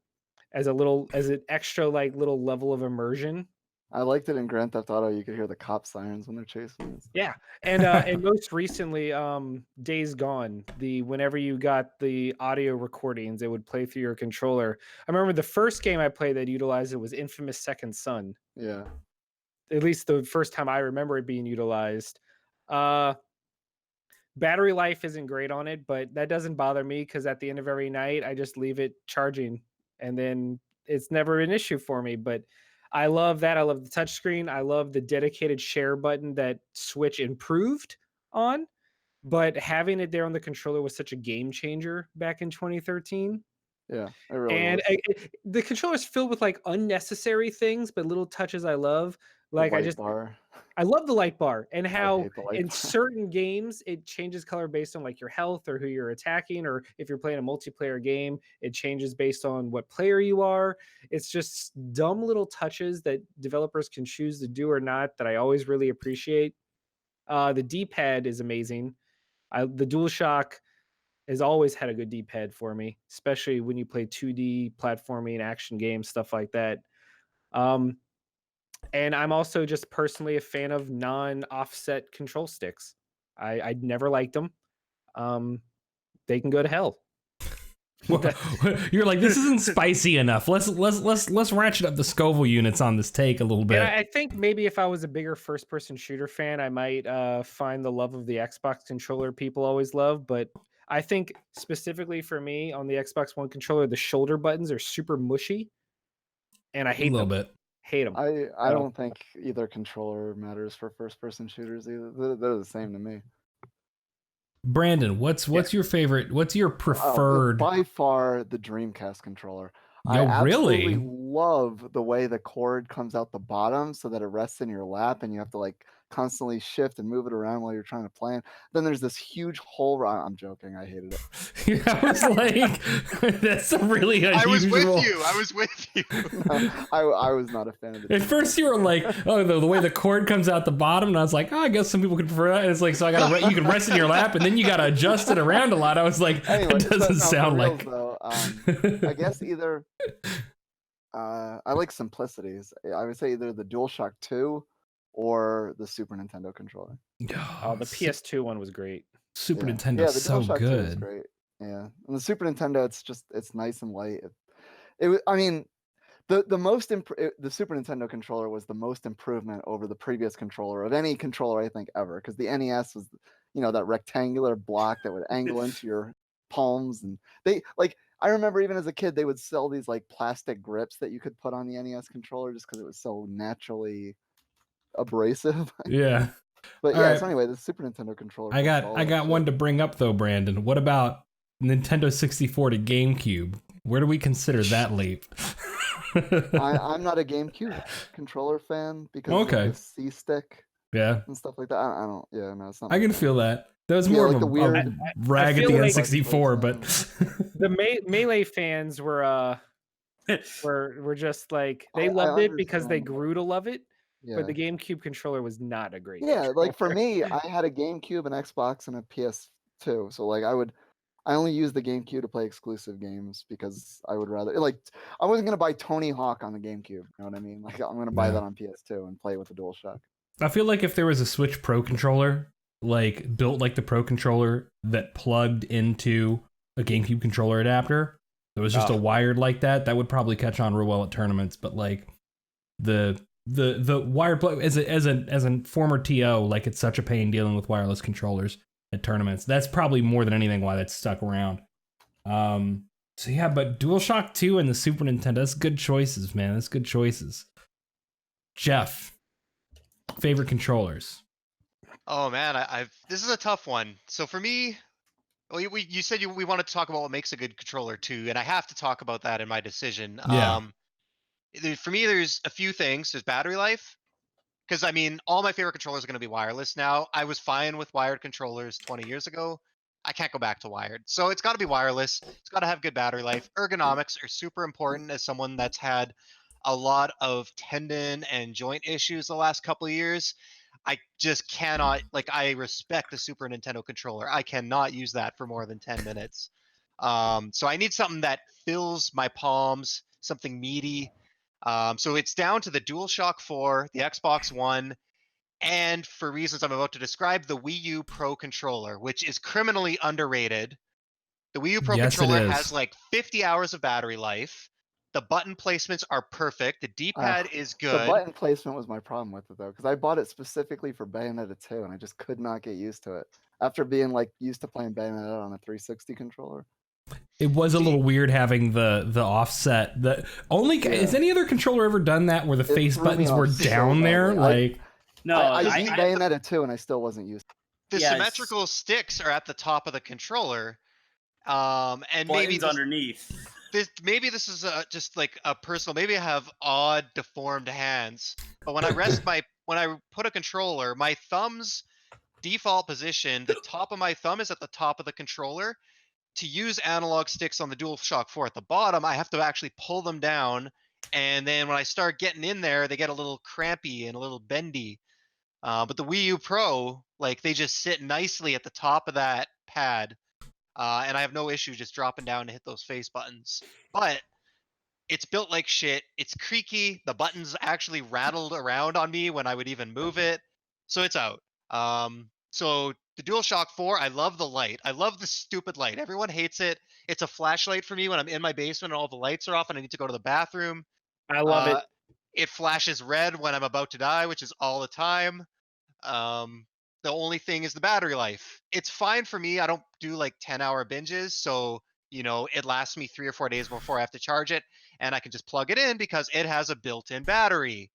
as an extra like little level of immersion. I liked it in Grand Theft Auto. You could hear the cop sirens when they're chasing you. Yeah. And most recently, Days Gone, whenever you got the audio recordings, it would play through your controller. I remember the first game I played that utilized it was Infamous Second Son. Yeah. At least the first time I remember it being utilized. Battery life isn't great on it, but that doesn't bother me because at the end of every night, I just leave it charging, and then it's never an issue for me. But I love that. I love the touchscreen. I love the dedicated share button that Switch improved on. But having it there on the controller was such a game changer back in 2013. Yeah. It really And was. the controller is filled with like unnecessary things, but little touches I love. The Like light bar. I love the light bar and I how hate the light in bar. certain games it changes color based on like your health or who you're attacking, or if you're playing a multiplayer game, it changes based on what player you are. It's just dumb little touches that developers can choose to do or not that I always really appreciate. The D-pad is amazing. The DualShock has always had a good D-pad for me, especially when you play 2D platforming, action games, stuff like that. Um, and I'm also just personally a fan of non-offset control sticks. I never liked them. They can go to hell. You're like, this isn't spicy enough. Let's ratchet up the Scoville units on this take a little bit. And I think maybe if I was a bigger first-person shooter fan, I might find the love of the Xbox controller people always love. But I think specifically for me on the Xbox One controller, the shoulder buttons are super mushy, and I hate a little them. bit. Hate them. I don't think either controller matters for first-person shooters either. They're the same to me. Brandon, what's your favorite? What's your preferred? By far, the Dreamcast controller. Yo, I absolutely really? love the way the cord comes out the bottom so that it rests in your lap and you have to like constantly shift and move it around while you're trying to play it. Then there's this huge hole. I'm joking. I hated it. I was like, that's a really unusual. I was with you. I was with you. I was not a fan of it. At first, you were like, "Oh, the way the cord comes out the bottom," and I was like, "Oh, I guess some people could prefer that." And it's like, so you can rest in your lap, and then you gotta adjust it around a lot. I was like, Anyway, that doesn't no, sound for reals, like. though, I guess either. I like simplicities. I would say either the DualShock 2 or the Super Nintendo controller. Oh, the PS2 one was great. Super Yeah. Nintendo's the so DualShock 2 is good. great. Yeah, and the Super Nintendo, it's nice and light. I mean, the Super Nintendo controller was the most improvement over the previous controller of any controller I think ever, because the NES was, that rectangular block that would angle into your palms, and I remember even as a kid they would sell these like plastic grips that you could put on the NES controller just because it was so naturally abrasive. Yeah. But All yeah, right. so anyway, the Super Nintendo controller. I got one to bring up though, Brandon. What about Nintendo 64 to GameCube? Where do we consider that leap? I'm not a GameCube controller fan because of the C stick Yeah. and stuff like that. I don't. Yeah, no, it's not. I can feel that. That was more like of the a weird rag at feel the like- N64, but The Melee fans were just like they I loved it because they understand. grew to love it, Yeah. but the GameCube controller was not a great. Yeah, like for controller. me, I had a GameCube, an Xbox, and a PS2. So like I only used the GameCube to play exclusive games because I would rather I wasn't gonna buy Tony Hawk on the GameCube. You know what I mean? Like I'm gonna buy Yeah. that on PS2 and play with the DualShock. I feel like if there was a Switch Pro controller, like built like the Pro controller that plugged into a GameCube controller adapter, that was just a wired like that would probably catch on real well at tournaments. But like the wired plug as a former TO, like it's such a pain dealing with wireless controllers at tournaments. That's probably more than anything why that's stuck around. So yeah, but DualShock 2 and the Super Nintendo, that's good choices, man. That's good choices. Jeff, favorite controllers? Oh man, this is a tough one. So for me, you said we wanted to talk about what makes a good controller too, and I have to talk about that in my decision. Yeah. For me, there's a few things. There's battery life, Because I mean, all my favorite controllers are going to be wireless now. I was fine with wired controllers 20 years ago. I can't go back to wired. So it's got to be wireless. It's got to have good battery life. Ergonomics are super important as someone that's had a lot of tendon and joint issues the last couple of years. I just cannot, like, I respect the Super Nintendo controller. I cannot use that for more than 10 minutes. So I need something that fills my palms, something meaty. So it's down to the DualShock 4, the Xbox One, and for reasons I'm about to describe, the Wii U Pro controller, which is criminally underrated. The Wii U Pro Yes, it controller is. has like 50 hours of battery life. The button placements are perfect. The D-pad is The good. button placement was my problem with it though, because I bought it specifically for Bayonetta 2, and I just could not get used to it after being like used to playing Bayonetta on a 360 controller. It was a little weird having the offset. Has any other controller ever done that where the face threw me buttons off were so down there? badly. Like, No, I beat Bayonetta 2, and I still wasn't used to The Yes. symmetrical sticks are at the top of the controller. And maybe buttons underneath. maybe this is just like a personal, maybe I have odd deformed hands, but when I when I put a controller, my thumb's default position, the top of my thumb is at the top of the controller. To use analog sticks on the DualShock 4 at the bottom, I have to actually pull them down, and then when I start getting in there, they get a little crampy and a little bendy. But the Wii U Pro, like, they just sit nicely at the top of that pad. And I have no issue just dropping down to hit those face buttons. But it's built like shit. It's creaky. The buttons actually rattled around on me when I would even move it. So it's out. So the DualShock 4, I love the light. I love the stupid light. Everyone hates it. It's a flashlight for me when I'm in my basement and all the lights are off and I need to go to the bathroom. I love it. It flashes red when I'm about to die, which is all the time. The only thing is the battery life. It's fine for me. I don't do like 10-hour binges, so it lasts me 3 or 4 days before I have to charge it, and I can just plug it in because it has a built-in battery.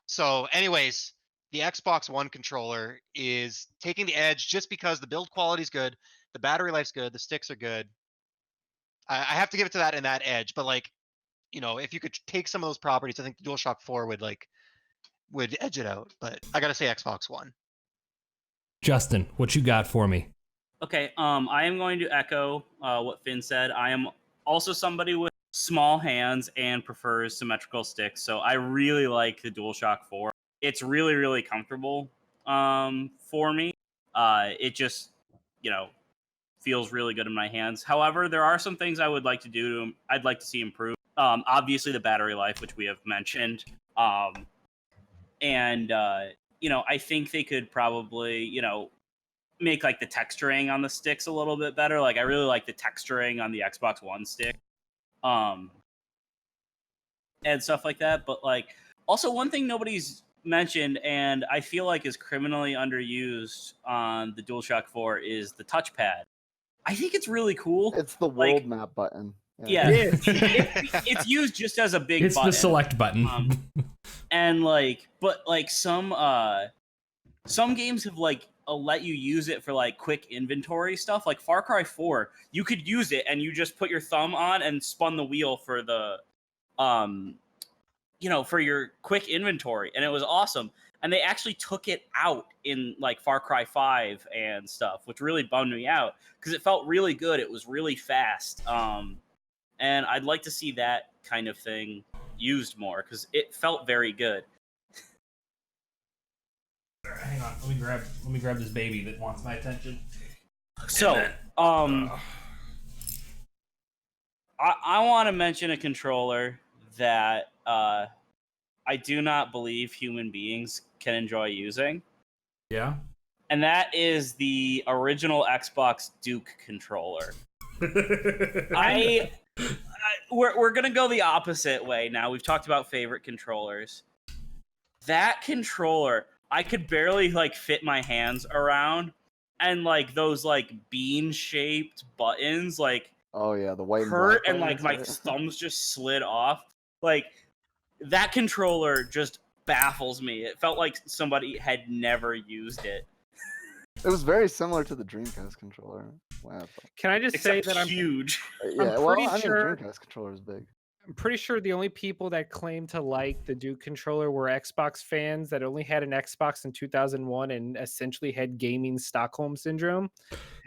So anyways, the Xbox One controller is taking the edge just because the build quality is good, the battery life's good, the sticks are good. I have to give it to that in that edge, but like, if you could take some of those properties, I think the DualShock 4 would edge it out, but I gotta say Xbox One. Justin, what you got for me? Okay, I am going to echo what Finn said. I am also somebody with small hands and prefers symmetrical sticks, so I really like the DualShock 4. It's really, really comfortable for me. It just, feels really good in my hands. However, there are some things I would like to do. I'd like to see improve. Obviously, the battery life, which we have mentioned. And I think they could probably, make like the texturing on the sticks a little bit better. Like, I really like the texturing on the Xbox One stick, and stuff like that. But like, also one thing nobody's mentioned, and I feel like is criminally underused on the DualShock 4 is the touchpad. I think it's really cool. It's the world map button. Yeah, it's used just as a big It's button. the select button. And some games have let you use it for like quick inventory stuff. Like Far Cry 4, you could use it and you just put your thumb on and spun the wheel for the for your quick inventory, and it was awesome. And they actually took it out in like Far Cry 5 and stuff, which really bummed me out because it felt really good. It was really fast. And I'd like to see that kind of thing used more because it felt very good. Hang on, let me grab this baby that wants my attention. So, I want to mention a controller that I do not believe human beings can enjoy using. Yeah. And that is the original Xbox Duke controller. We're gonna go the opposite way now. We've talked about favorite controllers. That controller, I could barely fit my hands around, and those bean-shaped buttons oh yeah, the white hurt, and buttons, my right? thumbs just slid off. That controller just baffles me. It felt like somebody had never used it. It was very similar to the Dreamcast controller. Wow. Can I just say that I'm huge. Yeah, I'm pretty well, sure Dreamcast controller is big. I'm pretty sure the only people that claimed to like the Duke controller were Xbox fans that only had an Xbox in 2001 and essentially had gaming Stockholm syndrome.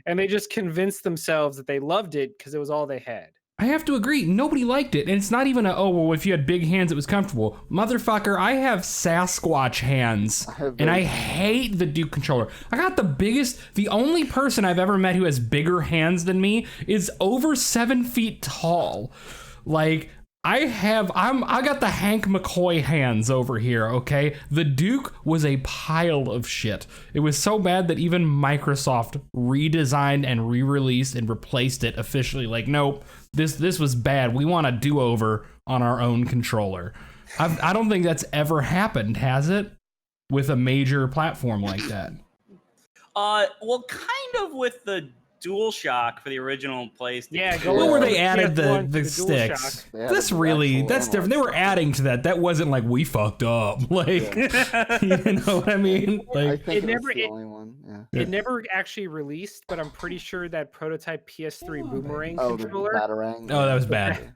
And they just convinced themselves that they loved it because it was all they had. I have to agree, nobody liked it. And it's not even if you had big hands, it was comfortable. Motherfucker, I have Sasquatch hands, and I hate the Duke controller. I got the only person I've ever met who has bigger hands than me is over 7 feet tall. Like, I got the Hank McCoy hands over here, okay? The Duke was a pile of shit. It was so bad that even Microsoft redesigned and re-released and replaced it officially. Like, nope, this was bad. We want a do-over on our own controller. I don't think that's ever happened, has it? With a major platform like that. Well, kind of with the DualShock for the original PlayStation. Yeah, Well, where they added PS1 the to sticks. DualShock. That's different. They were adding to that. That wasn't like we fucked up. Like, you know what I mean? I Like, think it it was never- the it- only one. Yeah. It never actually released, but I'm pretty sure that prototype PS3 Boomerang Oh, the controller. Batarang. oh, that was bad.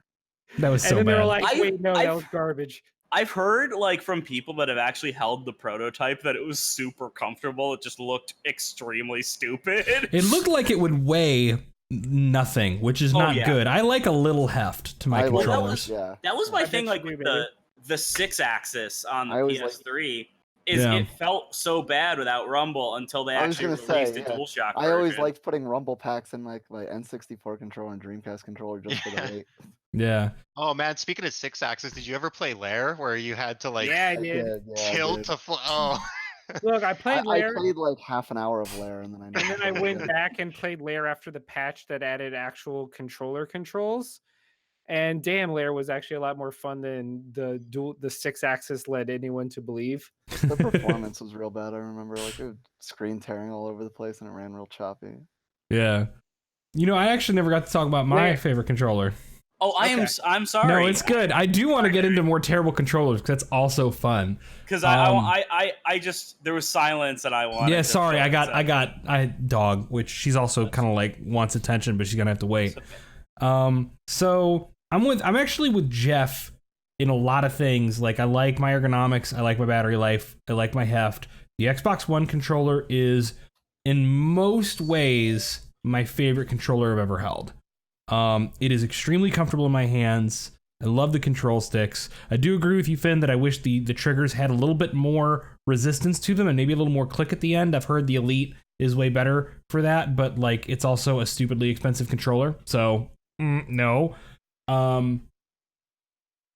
That was And so then they were bad. like, I've- wait, no, that I've- was garbage. I've heard like from people that have actually held the prototype that it was super comfortable. It just looked extremely stupid. It looked like it would weigh nothing, which is Oh, not yeah. good. I like a little heft to my I like- controllers. Yeah. That was my I thing, bet like you with do, the 6-axis on the I always PS3. Is Yeah. it felt so bad without Rumble until they I was actually gonna say, released a yeah. DualShock I always version. liked putting rumble packs in like my N64 controller and Dreamcast controller just for the Yeah. weight. Yeah. Oh man, speaking of 6-axis, did you ever play Lair where you had to like Yeah, I I did. did, yeah, I tilt did. to Oh, Look, I I, played I Lair, played like half an hour of Lair and then I and never then I played went again. back and played Lair after the patch that added actual controller controls. And damn, Lair was actually a lot more fun than the 6-axis led anyone to believe. The performance was real bad. I remember like it was screen tearing all over the place and it ran real choppy. Yeah. You know, I actually never got to talk about my Wait. favorite controller. Oh, Okay. I'm sorry. No, it's good. I do want to get into more terrible controllers because that's also fun. Because Um, I just there was silence and I wanted. Yeah, to sorry. fill I it. got dog, which she's also kind of like wants attention, but she's gonna have to wait. So I'm actually with Jeff in a lot of things. Like I like my ergonomics, I like my battery life, I like my heft. The Xbox One controller is in most ways my favorite controller I've ever held. It is extremely comfortable in my hands. I love the control sticks. I do agree with you, Finn, that I wish the triggers had a little bit more resistance to them and maybe a little more click at the end. I've heard the Elite is way better for that, but like it's also a stupidly expensive controller, so no.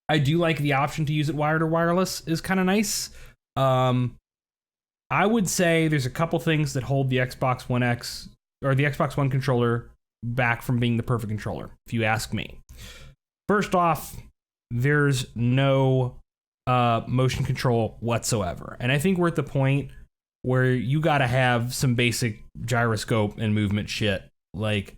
I do like the option to use it wired or wireless is kind of nice. I would say there's a couple things that hold the Xbox One X or the Xbox One controller back from being the perfect controller, if you ask me. First off, there's no motion control whatsoever. And I think we're at the point where you got to have some basic gyroscope and movement shit. Like,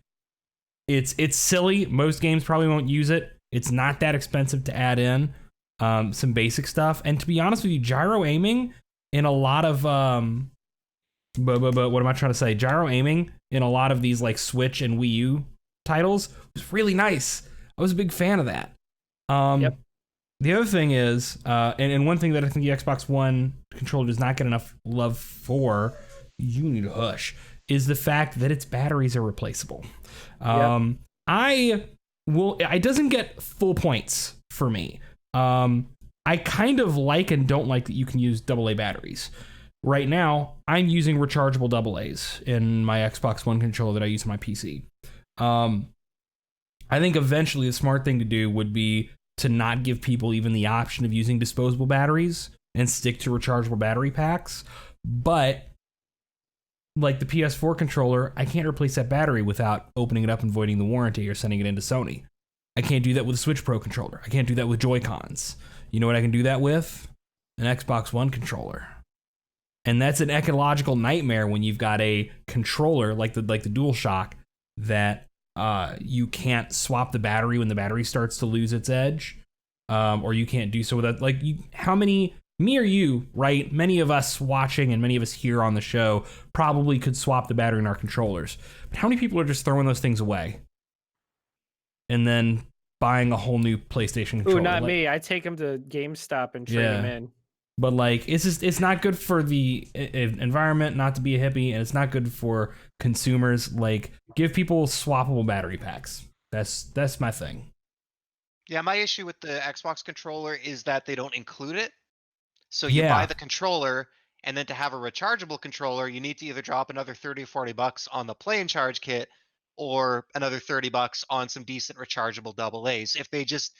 it's silly. Most games probably won't use it. It's not that expensive to add in some basic stuff. And to be honest with you, gyro aiming in a lot of but what am I trying to say? Gyro aiming in a lot of these like Switch and Wii U titles was really nice. I was a big fan of that. Yep. The other thing is, and one thing that I think the Xbox One controller does not get enough love for, you need to hush, is the fact that its batteries are replaceable. It doesn't get full points for me. I kind of like and don't like that you can use AA batteries. Right now, I'm using rechargeable AA's in my Xbox One controller that I use on my PC. I think eventually the smart thing to do would be to not give people even the option of using disposable batteries and stick to rechargeable battery packs. But like the PS4 controller, I can't replace that battery without opening it up and voiding the warranty or sending it into Sony. I can't do that with a Switch Pro controller. I can't do that with Joy-Cons. You know what I can do that with? An Xbox One controller. And that's an ecological nightmare when you've got a controller like the DualShock that you can't swap the battery when the battery starts to lose its edge, or you can't do so without how many, me or you, right? Many of us watching and many of us here on the show probably could swap the battery in our controllers. But how many people are just throwing those things away and then buying a whole new PlayStation controller. Ooh, not Like, me. I take them to GameStop and trade them in. But like, it's not good for the environment not to be a hippie, and it's not good for consumers. Like, give people swappable battery packs. That's my thing. Yeah, my issue with the Xbox controller is that they don't include it. So you Yeah. buy the controller, and then to have a rechargeable controller, you need to either drop another 30 or 40 bucks on the play and charge kit, or another 30 bucks on some decent rechargeable AA's. If they just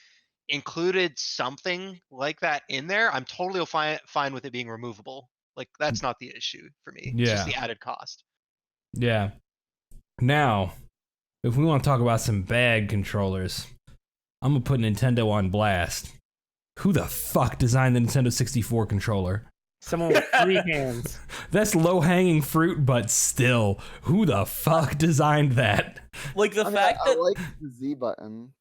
included something like that in there, I'm totally fine with it being removable. Like, that's not the issue for me. It's just Yeah. the added cost. Yeah. Now, if we want to talk about some bad controllers, I'm gonna put Nintendo on blast. Who the fuck designed the Nintendo 64 controller? Someone with 3 hands. That's low-hanging fruit, but still, who the fuck designed that? Like the I mean, fact I that like the Z button.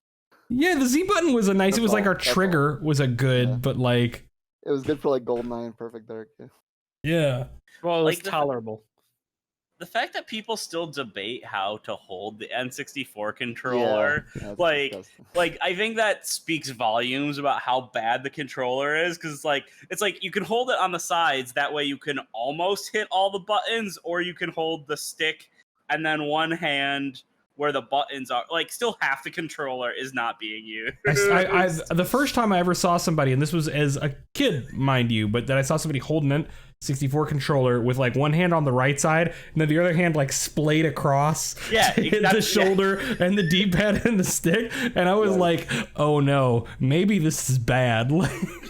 Yeah, the Z button was a nice. That's It was like all, our that's all. trigger was a good, Yeah. but like, It was good for like GoldenEye and Perfect Dark. Yeah. yeah. Well, it was Like the- tolerable. the fact that people still debate how to hold the N64 controller, Yeah, that's like, disgusting. like I think that speaks volumes about how bad the controller is, because it's like you can hold it on the sides, that way you can almost hit all the buttons, or you can hold the stick and then one hand where the buttons are, like, still half the controller is not being used. I the first time I ever saw somebody, and this was as a kid, mind you, but that I saw somebody holding an 64 controller with like one hand on the right side and then the other hand like splayed across Yeah, to hit the shoulder and the D-pad and the stick, and I was like, oh no, maybe this is bad.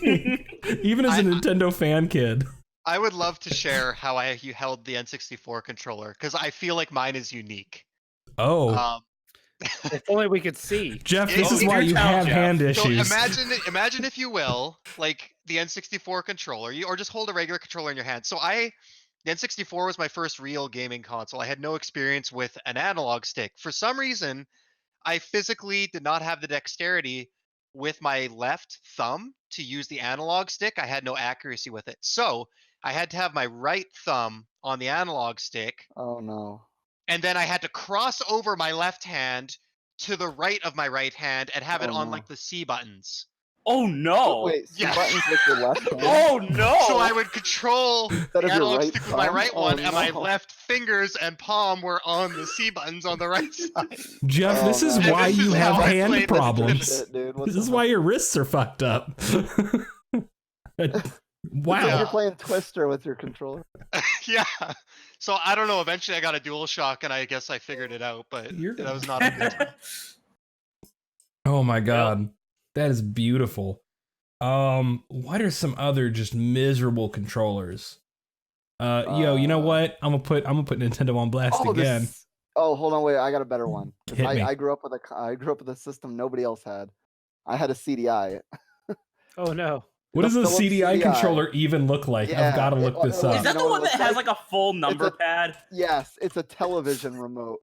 Even as a Nintendo fan kid. I would love to share how you held the N64 controller, because I feel like mine is unique. Oh, If only we could see. Jeff, yeah, this is you why do you tell, have Jeff. hand So issues. imagine if you will, like the N64 controller, or just hold a regular controller in your hand. So the N64 was my first real gaming console. I had no experience with an analog stick. For some reason, I physically did not have the dexterity with my left thumb to use the analog stick. I had no accuracy with it. So I had to have my right thumb on the analog stick, Oh no. and then I had to cross over my left hand to the right of my right hand and have it Oh, on no. like the C buttons. Oh no! Wait, C Yeah. buttons with your left hand? Oh no! So I would control Instead the of your analog right stick with my thumb? right Oh, one, and my no. left fingers and palm were on the C buttons on the right side. Jeff, this Oh, is man. why This you is have how I hand played this problems. Shit, dude. What This the is hell? why your wrists are fucked up. Wow. You're playing Twister with your controller. Yeah. So I don't know. Eventually, I got a DualShock, and I guess I figured it out. But that was not a good time. Oh my god. That is beautiful. What are some other just miserable controllers? Yo, you know what? I'm gonna put Nintendo on blast again. Oh, hold on, wait. I got a better one. 'Cause Hit me. I grew up with a system nobody else had. I had a CDI. Oh no. What does a Philips CDI controller even look like? Yeah, I've got to look this it was- Is up. that You know the what one it that looks has like? like a full number a- pad? Yes, it's a television remote.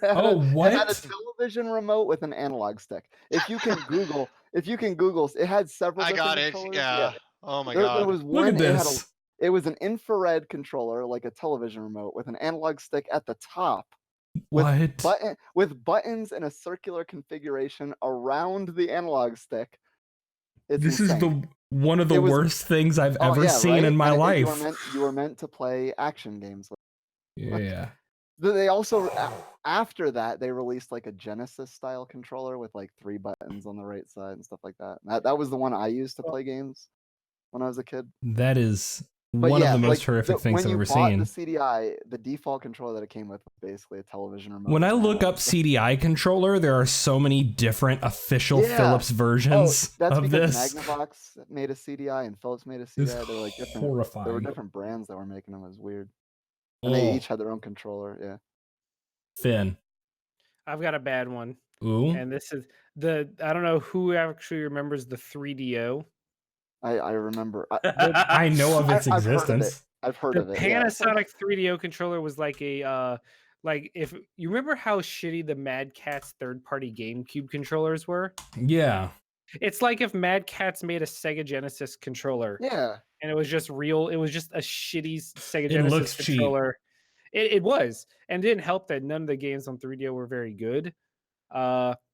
Oh, It had what? a television remote with an analog stick. If you can Google, it had several. I got different it. controllers. Yeah. Oh my There god. was Look one. at this. It was an infrared controller, like a television remote, with an analog stick at the top, What? with buttons in a circular configuration around the analog stick. It's This insane. is one of the It was- worst things I've Oh, ever yeah, seen right? in my And life. You were meant to play action games with. Yeah. They also after that they released like a Genesis style controller with like 3 buttons on the right side and stuff like that. That was the one I used to play games when I was a kid. That is But one yeah, of the most like, horrific things when I've you ever bought seen. the CDI, the default controller that it came with was basically a television remote. When I with an look analog up stick. CDI controller, there are so many different official Yeah. Philips versions that's of because this. Magnavox made a CDI and Philips made a It's CDI. They're like different. There were horrifying. different brands that were making them. It was weird, and they Oh, each had their own controller. Yeah. Finn. I've got a bad one. Ooh. And this is I don't know who actually remembers the 3DO. I remember. I know of its I've heard of it. existence. I've heard The of it. Yeah. Panasonic 3DO controller was like a like if you remember how shitty the Mad Catz third-party GameCube controllers were. Yeah. It's like if Mad Catz made a Sega Genesis controller Yeah. and it was just real. It was just a shitty Sega It Genesis looks cheap. controller. It was, and it didn't help that none of the games on 3DO were very good.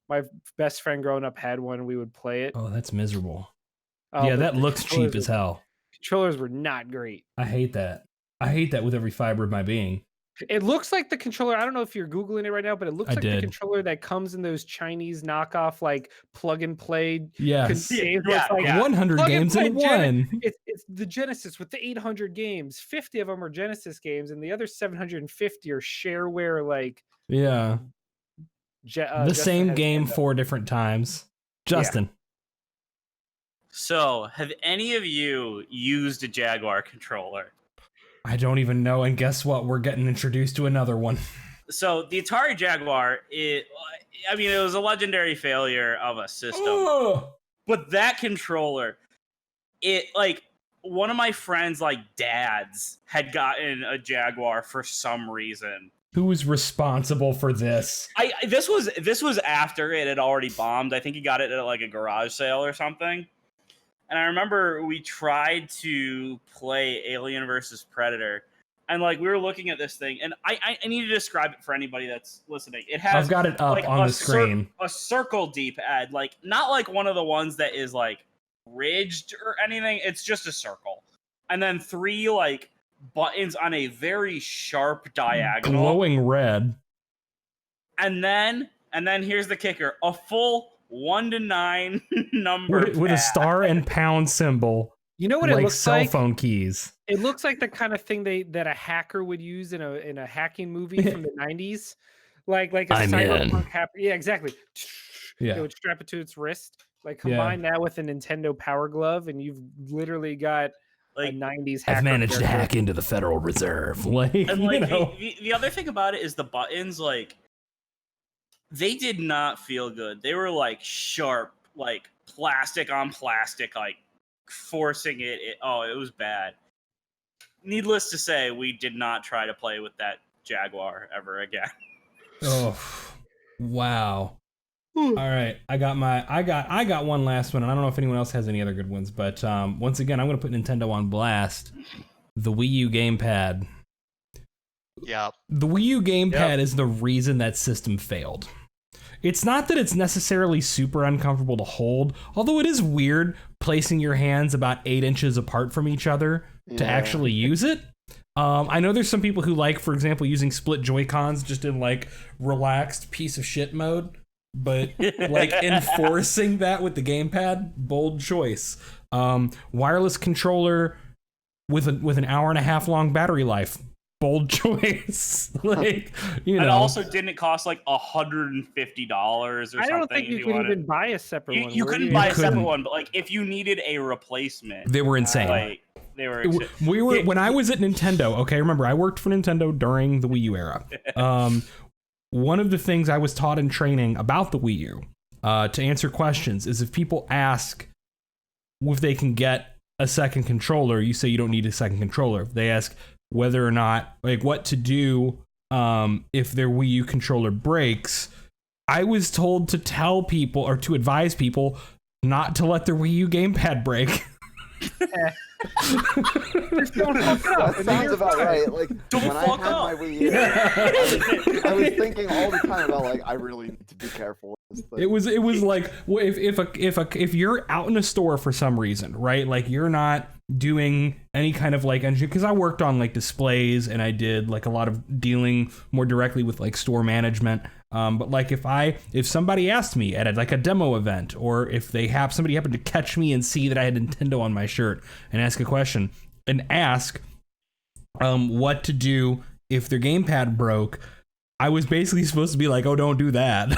My best friend growing up had one. We would play it. Oh, that's miserable. Oh, Yeah, but that the looks cheap as hell. Controllers were not great. I hate that. I hate that with every fiber of my being. It looks like the controller. I don't know if you're Googling it right now, but it looks like the did. controller that comes in those Chinese knockoff, like plug and play. Yes. games where it's like 100 plug and games in play one. It's the Genesis with the 800 games. 50 of them are Genesis games, and the other 750 are shareware. Like Yeah. The Justin same has game hand up. 4 different times. Justin. So, have any of you used a Jaguar controller? I don't even know. And guess what? We're getting introduced to another one. So, the Atari Jaguar, it was a legendary failure of a system. Oh! But that controller, one of my friends, dads, had gotten a Jaguar for some reason. Who was responsible for this? This was after it had already bombed. I think he got it at a garage sale or something. And I remember we tried to play Alien versus Predator, and we were looking at this thing, and I need to describe it for anybody that's listening. It has I've got it up on the screen. A circle D-pad, not one of the ones that is ridged or anything. It's just a circle, and then 3 buttons on a very sharp diagonal, Glowing red. and then here's the kicker: a full 1 to 9 number with a pad. star and pound symbol. You know what it looks cell like? phone keys. It looks like the kind of thing that a hacker would use in a hacking movie from the 90s. Like a cyberpunk hacker. Yeah, exactly. Yeah. They would strap it to its wrist. Combine that with a Nintendo Power Glove, and you've literally got a 90s hacker. I've managed to character. hack into the Federal Reserve. The other thing about it is the buttons, they did not feel good. They were sharp, plastic on plastic, forcing it. It was bad. Needless to say, we did not try to play with that Jaguar ever again. Oh, wow. All right, I got one last one, and I don't know if anyone else has any other good ones, but once again, I'm going to put Nintendo on blast. The Wii U gamepad. Yeah. The Wii U gamepad is the reason that system failed. It's not that it's necessarily super uncomfortable to hold, although it is weird placing your hands about 8 inches apart from each other to actually use it. I know there's some people who for example, using split Joy-Cons just in relaxed piece of shit mode, but enforcing that with the gamepad, bold choice. Wireless controller with an hour and a half long battery life. Bold choice. And also didn't it cost $150 or something? I don't think you could even buy a separate one. You couldn't buy a separate one, but if you needed a replacement, they were insane. They were. When I was at Nintendo. Okay, remember I worked for Nintendo during the Wii U era. One of the things I was taught in training about the Wii U to answer questions is if people ask if they can get a second controller, you say you don't need a second controller. If they ask whether or not what to do if their Wii U controller breaks, I was told to tell people or to advise people not to let their Wii U gamepad break. Just don't fuck it up. That sounds about right. Don't when fuck I had up. my Wii U, I was thinking all the time about I really need to be careful with this thing. It was if you're out in a store for some reason, right? You're not doing any kind of engineering, because I worked on displays and I did a lot of dealing more directly with store management. But if somebody asked me at a demo event, or if somebody happened to catch me and see that I had Nintendo on my shirt and ask a question and ask what to do if their gamepad broke, I was basically supposed to be oh, don't do that.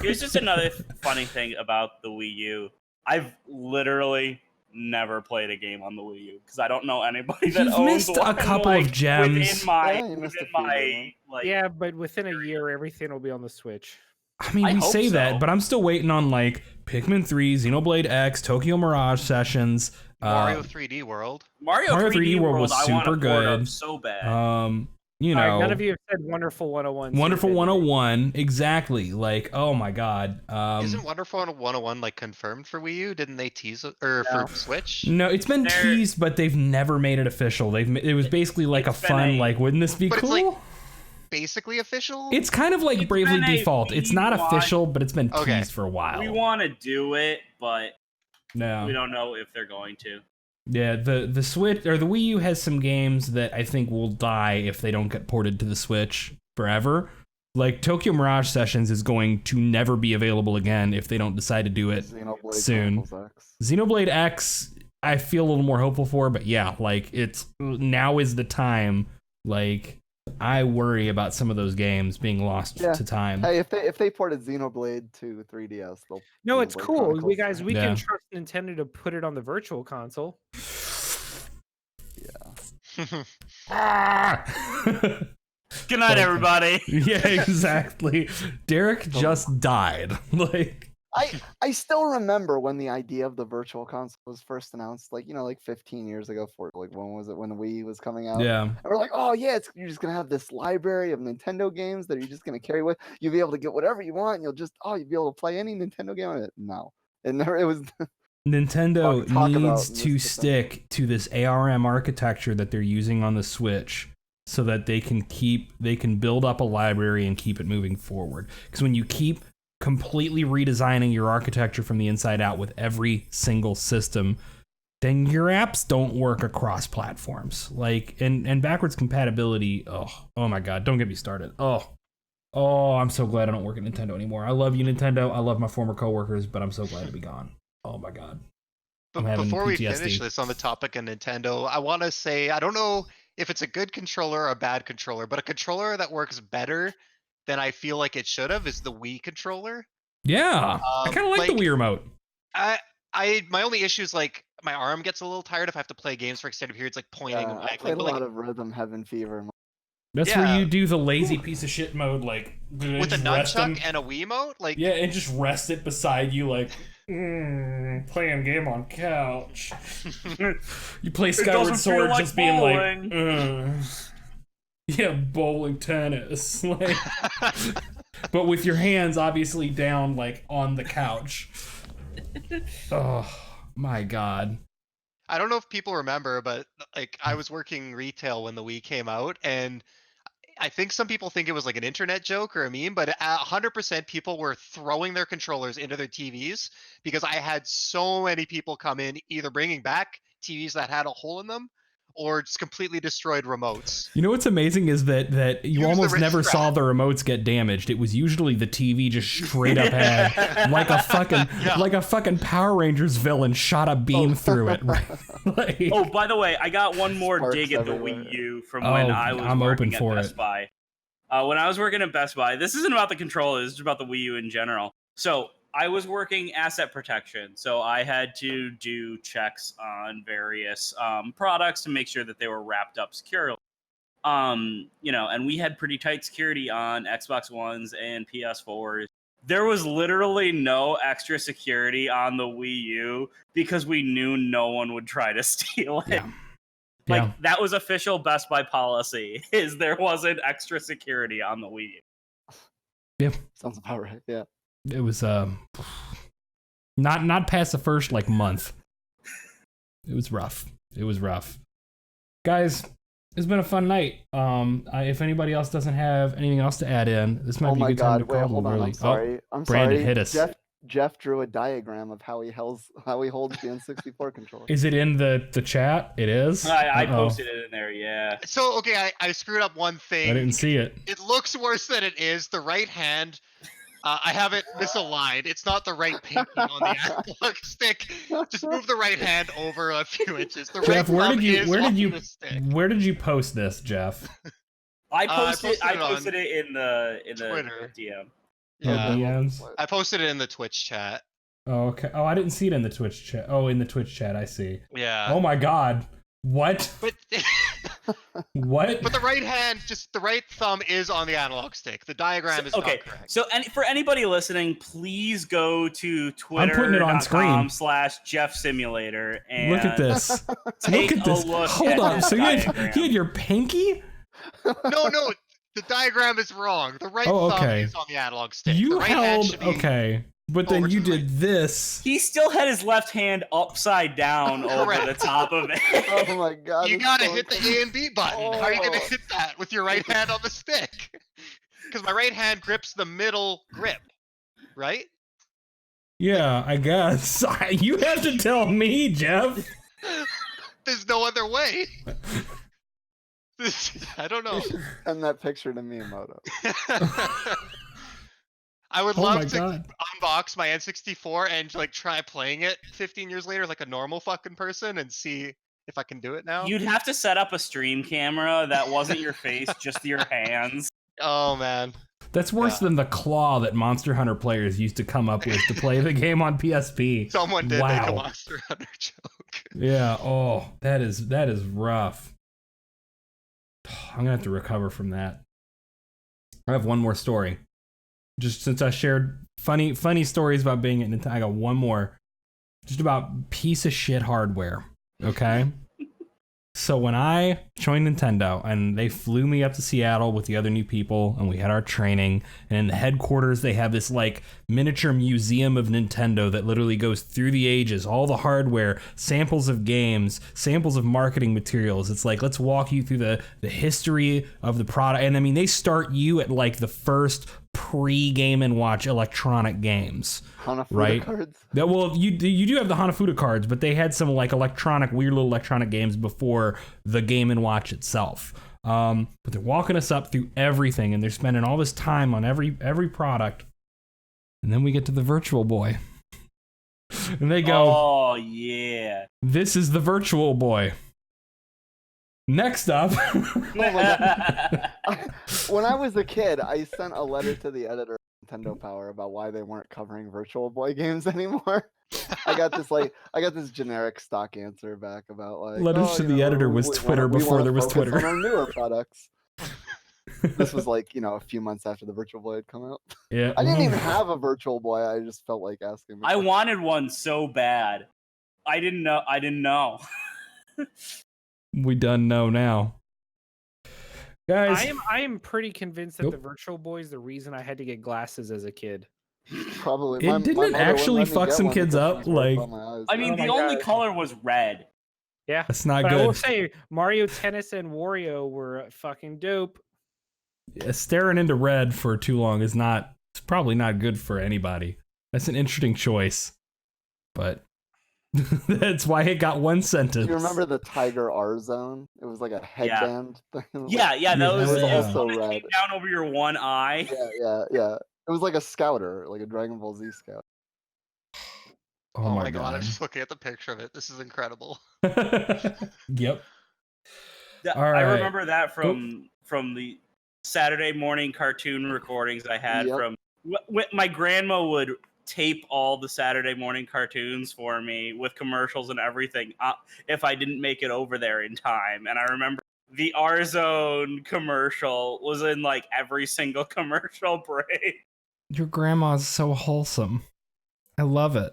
Here's just another funny thing about the Wii U. I've literally never played a game on the Wii U because I don't know anybody that You've owns missed one, a couple of gems. But within a year, everything will be on the Switch. I mean, I we hope say that, so. but I'm still waiting on Pikmin 3, Xenoblade X, Tokyo Mirage Sessions, Mario 3D World. Mario 3D World was super I want a port good. of so bad. You All know, right, none of you have said Wonderful 101. Wonderful 101, exactly. Oh my god. Isn't Wonderful 101 confirmed for Wii U? Didn't they tease it for Switch? No, it's been teased, but they've never made it official. It was basically a fun, wouldn't this be But it's cool? basically official? It's kind of like It's Bravely been a Default. It's not V1. official, but it's been Okay. teased for a while. We want to do it, but No. we don't know if they're going to. Yeah, the Switch or the Wii U has some games that I think will die if they don't get ported to the Switch forever. Like Tokyo Mirage Sessions is going to never be available again if they don't decide to do it Xenoblade soon. Chronicles X. Xenoblade X, I feel a little more hopeful for, but yeah, like it's now is the time. Like I worry about some of those games being lost Yeah. to time. Hey, if they ported Xenoblade to 3DS, they'll. No, it's Xenoblade cool. Chronicles We guys, we Yeah. can trust Nintendo to put it on the virtual console. Ah! Good night, everybody. Yeah, exactly. Derek just died. Like, I still remember when the idea of the virtual console was first announced, like, like 15 years ago. For like, when was it? When the Wii was coming out? yeah. And we're like, oh yeah, you're just gonna have this library of Nintendo games that you're just gonna carry with. You'll be able to get whatever you want. And you'll be able to play any Nintendo game on it. No, it never. It was. Nintendo Talk about needs to Mr. stick to this ARM architecture that they're using on the Switch so that they can build up a library and keep it moving forward. Because when you keep completely redesigning your architecture from the inside out with every single system, then your apps don't work across platforms. Like, and backwards compatibility, oh my god, don't get me started. Oh, I'm so glad I don't work at Nintendo anymore. I love you, Nintendo. I love my former coworkers, but I'm so glad to be gone. Oh my god. I'm having Before we PTSD. finish this on the topic of Nintendo, I want to say I don't know if it's a good controller or a bad controller, but a controller that works better than I feel like it should have is the Wii controller. Yeah, I kind of like the Wii remote. My only issue is like my arm gets a little tired if I have to play games for extended periods, like pointing and I waggling. played a But, like, lot of Rhythm Heaven Fever. That's where Yeah. you do the lazy piece of shit mode, like with a just rest them- nunchuck and a Wiimote, like yeah, and just rest it beside you, like playing game on couch. You play Skyward doesn't feel Sword, like just being bowling. like, yeah, bowling tennis, like, but with your hands obviously down, like on the couch. Oh my god. I don't know if people remember, but like I was working retail when the Wii came out, and I think some people think it was like an internet joke or a meme, but 100% people were throwing their controllers into their TVs because I had so many people come in either bringing back TVs that had a hole in them or just completely destroyed remotes. You know what's amazing is that you Use the almost wrist never strap. saw the remotes get damaged. It was usually the TV just straight up had like a fucking Power Rangers villain shot a beam through it. Right? Like, Oh, by the way, I got one more Sparks dig at the everywhere. Wii U from when I was I'm working open at for Best it. Buy. When I was working at Best Buy, this isn't about the controller, this is about the Wii U in general. So I was working asset protection, so I had to do checks on various products to make sure that they were wrapped up securely. And we had pretty tight security on Xbox Ones and PS4s. There was literally no extra security on the Wii U because we knew no one would try to steal it. yeah. Like Yeah. that was official Best Buy policy, is there wasn't extra security on the Wii U. Sounds about right. Yeah. It was not past the first like month. It was rough. Guys, it's been a fun night. If anybody else doesn't have anything else to add in, this might Oh be a my good time god! to Wait, call hold it on. early. I'm sorry. I'm Brandon, sorry. hit us. Jeff drew a diagram of how he holds the N64 controller. Is it in the chat? It is. I Uh-oh. posted it in there, yeah. So, okay, I screwed up one thing. I didn't see it. It looks worse than it is. The right hand, I have it misaligned. It's not the right pinky on the analog stick. Just move the right hand over a few inches. The Jeff, right where thumb did you is where on did you the stick. where did you post this, Jeff? I posted posted it it in the Twitter. DM. Yeah, DMs? I posted it in the Twitch chat. Oh, okay. Oh, I didn't see it in the Twitch chat. Oh, in the Twitch chat, I see. Yeah. Oh my god. What? But What? but the right hand, just the right thumb is on the analog stick. The diagram is Okay, not correct. so for anybody listening, please go to putting it on screen. Twitter.com/Jeff Simulator and Look at this. take Look at a this. look Hold at on. this So you diagram. had your pinky? No, the diagram is wrong. The right Oh, thumb okay. is on the analog stick. You the right hand held should be okay. But then over you to the did this. He still had his left hand upside down over the Correct. top of it. Oh my god. You it's gotta so hit the incredible. A and B button. How are you gonna Oh. hit that with your right hand on the stick? Because my right hand grips the middle grip, right? Yeah, I guess. You have to tell me, Jeff. There's no other way. I don't know. You should send that picture to me, Moto. I would Oh my love to God. unbox my N64 and like try playing it 15 years later like a normal fucking person and see if I can do it now. You'd have to set up a stream camera that wasn't your face, just your hands. Oh man. That's worse Yeah. than the claw that Monster Hunter players used to come up with to play the game on PSP. Someone did make a Wow. Monster Hunter joke. Yeah. Oh, that is rough. I'm gonna have to recover from that. I have one more story. Just since I shared funny stories about being at Nintendo, I got one more. Just about piece of shit hardware. Okay. So when I joined Nintendo and they flew me up to Seattle with the other new people and we had our training, and in the headquarters they have this like miniature museum of Nintendo that literally goes through the ages, all the hardware, samples of games, samples of marketing materials. It's like, let's walk you through the history of the product. And I mean, they start you at like the first pre-Game & Watch electronic games. Hanafuda Right. cards. Yeah, well, you do have the Hanafuda cards, but they had some like weird little electronic games before the Game & Watch itself. But they're walking us up through everything, and they're spending all this time on every product. And then we get to the Virtual Boy. And they go, Oh, yeah. this is the Virtual Boy. Next up. When I was a kid, I sent a letter to the editor of Nintendo Power about why they weren't covering Virtual Boy games anymore. I got this generic stock answer back about like Letters to the editor was Twitter before there was focus Twitter. on our newer products. This was like, a few months after the Virtual Boy had come out. Yeah. I didn't even have a Virtual Boy. I just felt like asking. I wanted one so bad. I didn't know. We done know now. Guys, I am pretty convinced that Nope. the Virtual Boy is the reason I had to get glasses as a kid. Probably. Didn't it mother wouldn't actually let me fuck get some one kids because up? she was worried Like- about my eyes. I mean, Oh the my only God. color was red. Yeah, that's not but I will good. say Mario Tennis and Wario were fucking dope. Yeah, staring into red for too long is not. It's probably not good for anybody. That's an interesting choice, but that's why it got one sentence. Do you remember the Tiger R Zone? It was like a headband thing. Yeah, that was Yeah. it was Also one that came red. down over your one eye. Yeah. It was like a scouter, like a Dragon Ball Z scout. Oh my god, I'm god. just looking at the picture of it. This is incredible. Yep. All I right. remember that from the Saturday morning cartoon recordings I had Yep. from my grandma would tape all the Saturday morning cartoons for me with commercials and everything if I didn't make it over there in time. And I remember the R Zone commercial was in like every single commercial break. Your grandma's so wholesome. I love it.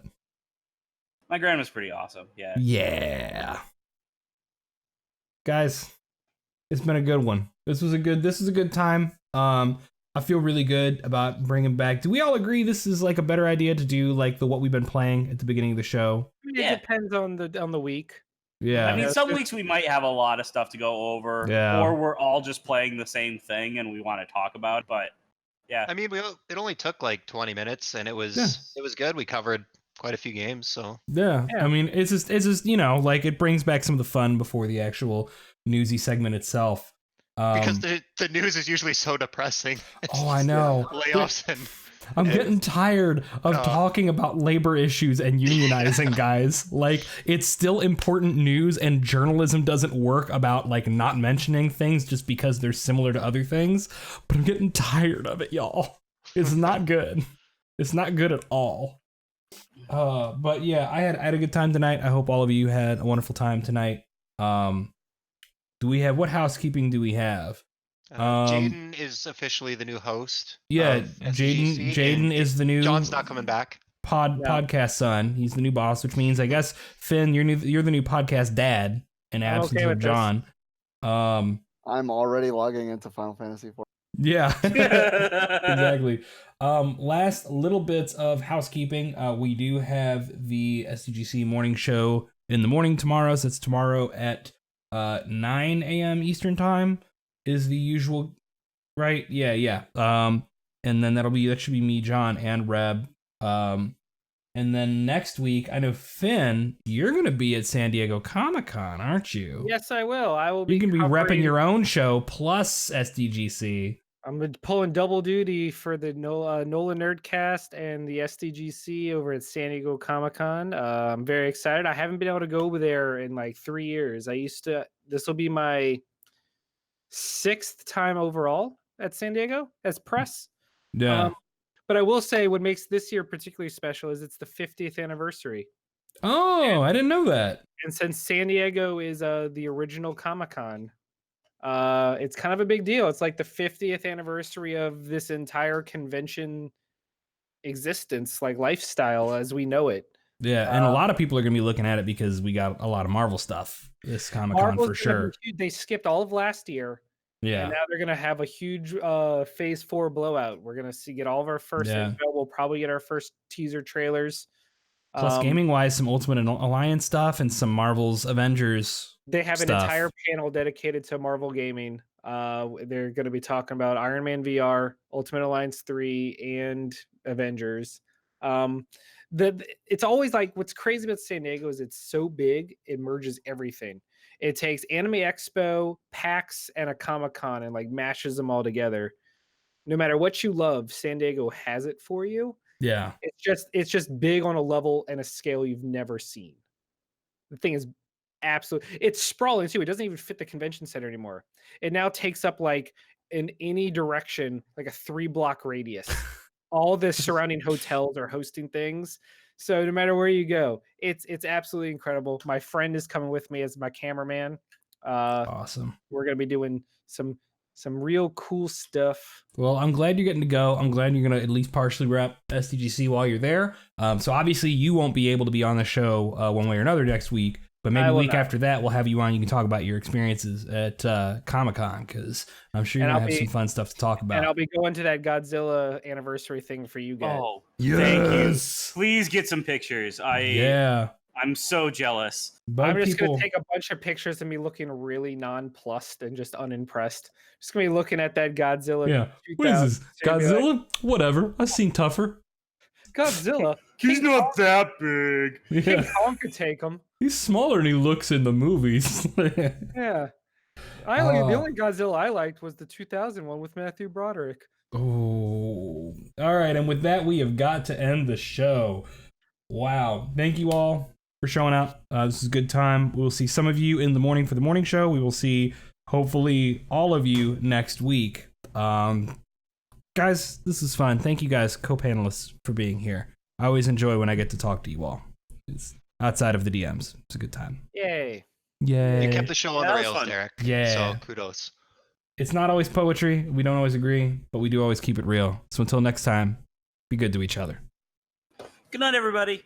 My grandma's pretty awesome. Yeah. Yeah. Guys, it's been a good one. This is a good time. I feel really good about bringing back. Do we all agree this is like a better idea to do like what we've been playing at the beginning of the show? Yeah. It depends on the week. Yeah. I mean, Yeah, some it's- weeks we might have a lot of stuff to go over, Yeah. or we're all just playing the same thing and we want to talk about. But yeah, I mean, it only took like 20 minutes, and it was good. We covered quite a few games, so Yeah. Yeah. I mean, it's just like it brings back some of the fun before the actual newsy segment itself. because the news is usually so depressing. It's Oh, I just know. layoffs and I'm getting tired of talking about labor issues and unionizing, guys. Like, it's still important news, and journalism doesn't work about like not mentioning things just because they're similar to other things. But I'm getting tired of it, y'all. It's not good. It's not good at all. But yeah, I had a good time tonight. I hope all of you had a wonderful time tonight. What housekeeping do we have? Jaden is officially the new host. Yeah, of SDGC, Jaden and is the new John's not coming back. podcast son. He's the new boss, which means I guess Finn, you're the new podcast dad in I'm absence okay of with this. John. I'm already logging into Final Fantasy 4. Yeah, exactly. Last little bits of housekeeping. We do have the SDGC morning show in the morning tomorrow. So it's tomorrow at 9 a.m. Eastern time is the usual, right? Yeah. And then that should be me, John, and Reb. And then next week, I know Finn, you're gonna be at San Diego Comic-Con, aren't you? Yes, I will. I will be. You can be repping covering- your own show plus SDGC. I'm pulling double duty for the Nolan Nerdcast and the SDGC over at San Diego Comic-Con. I'm very excited. I haven't been able to go over there in like 3 years. This will be my 6th time overall at San Diego as press. Yeah. But I will say what makes this year particularly special is it's the 50th anniversary. Oh, I didn't know that. And since San Diego is the original Comic-Con, it's kind of a big deal. It's like the 50th anniversary of this entire convention existence, like lifestyle as we know it. Yeah, and a lot of people are going to be looking at it because we got a lot of Marvel stuff this Comic-Con Marvel's for gonna sure. be huge. They skipped all of last year. Yeah. And now they're going to have a huge phase 4 blowout. We're going to get all of our first info. We'll probably get our first teaser trailers. Plus, gaming-wise, some Ultimate Alliance stuff and some Marvel's Avengers. They have an stuff. entire panel dedicated to Marvel gaming. They're going to be talking about Iron Man VR, Ultimate Alliance 3, and Avengers. It's always like what's crazy about San Diego is it's so big, it merges everything. It takes Anime Expo, PAX, and a Comic-Con and like mashes them all together. No matter what you love, San Diego has it for you. Yeah. It's just big on a level and a scale you've never seen. The thing is it's sprawling too. It doesn't even fit the convention center anymore. It now takes up like in any direction, like a 3-block radius. All the surrounding hotels are hosting things. So no matter where you go, it's absolutely incredible. My friend is coming with me as my cameraman. Awesome. We're gonna be doing some real cool stuff. Well, I'm glad you're getting to go. I'm glad you're going to at least partially rep SDGC while you're there. So obviously you won't be able to be on the show one way or another next week, but maybe a week after that we'll have you on. You can talk about your experiences at Comic-Con because I'm sure you're going to have some fun stuff to talk about. And I'll be going to that Godzilla anniversary thing for you guys. Oh, yes. Thank you. Please get some pictures. I'm so jealous. But I'm just going to take a bunch of pictures of me looking really nonplussed and just unimpressed. Just going to be looking at that Godzilla. Yeah. What is this? Godzilla? Like, whatever. I've seen tougher. Godzilla? He's not that big. King Kong could take him. He's smaller than he looks in the movies. Yeah. The only Godzilla I liked was the 2000 one with Matthew Broderick. Oh. All right. And with that, we have got to end the show. Wow. Thank you all for showing up. This is a good time. We'll see some of you in the morning for the morning show. We will see, hopefully, all of you next week. Guys, this is fun. Thank you guys, co-panelists, for being here. I always enjoy when I get to talk to you all. It's outside of the DMs. It's a good time. Yay. Yay. You kept the show on the rails, Derek. Yeah. So kudos. It's not always poetry. We don't always agree, but we do always keep it real. So until next time, be good to each other. Good night, everybody.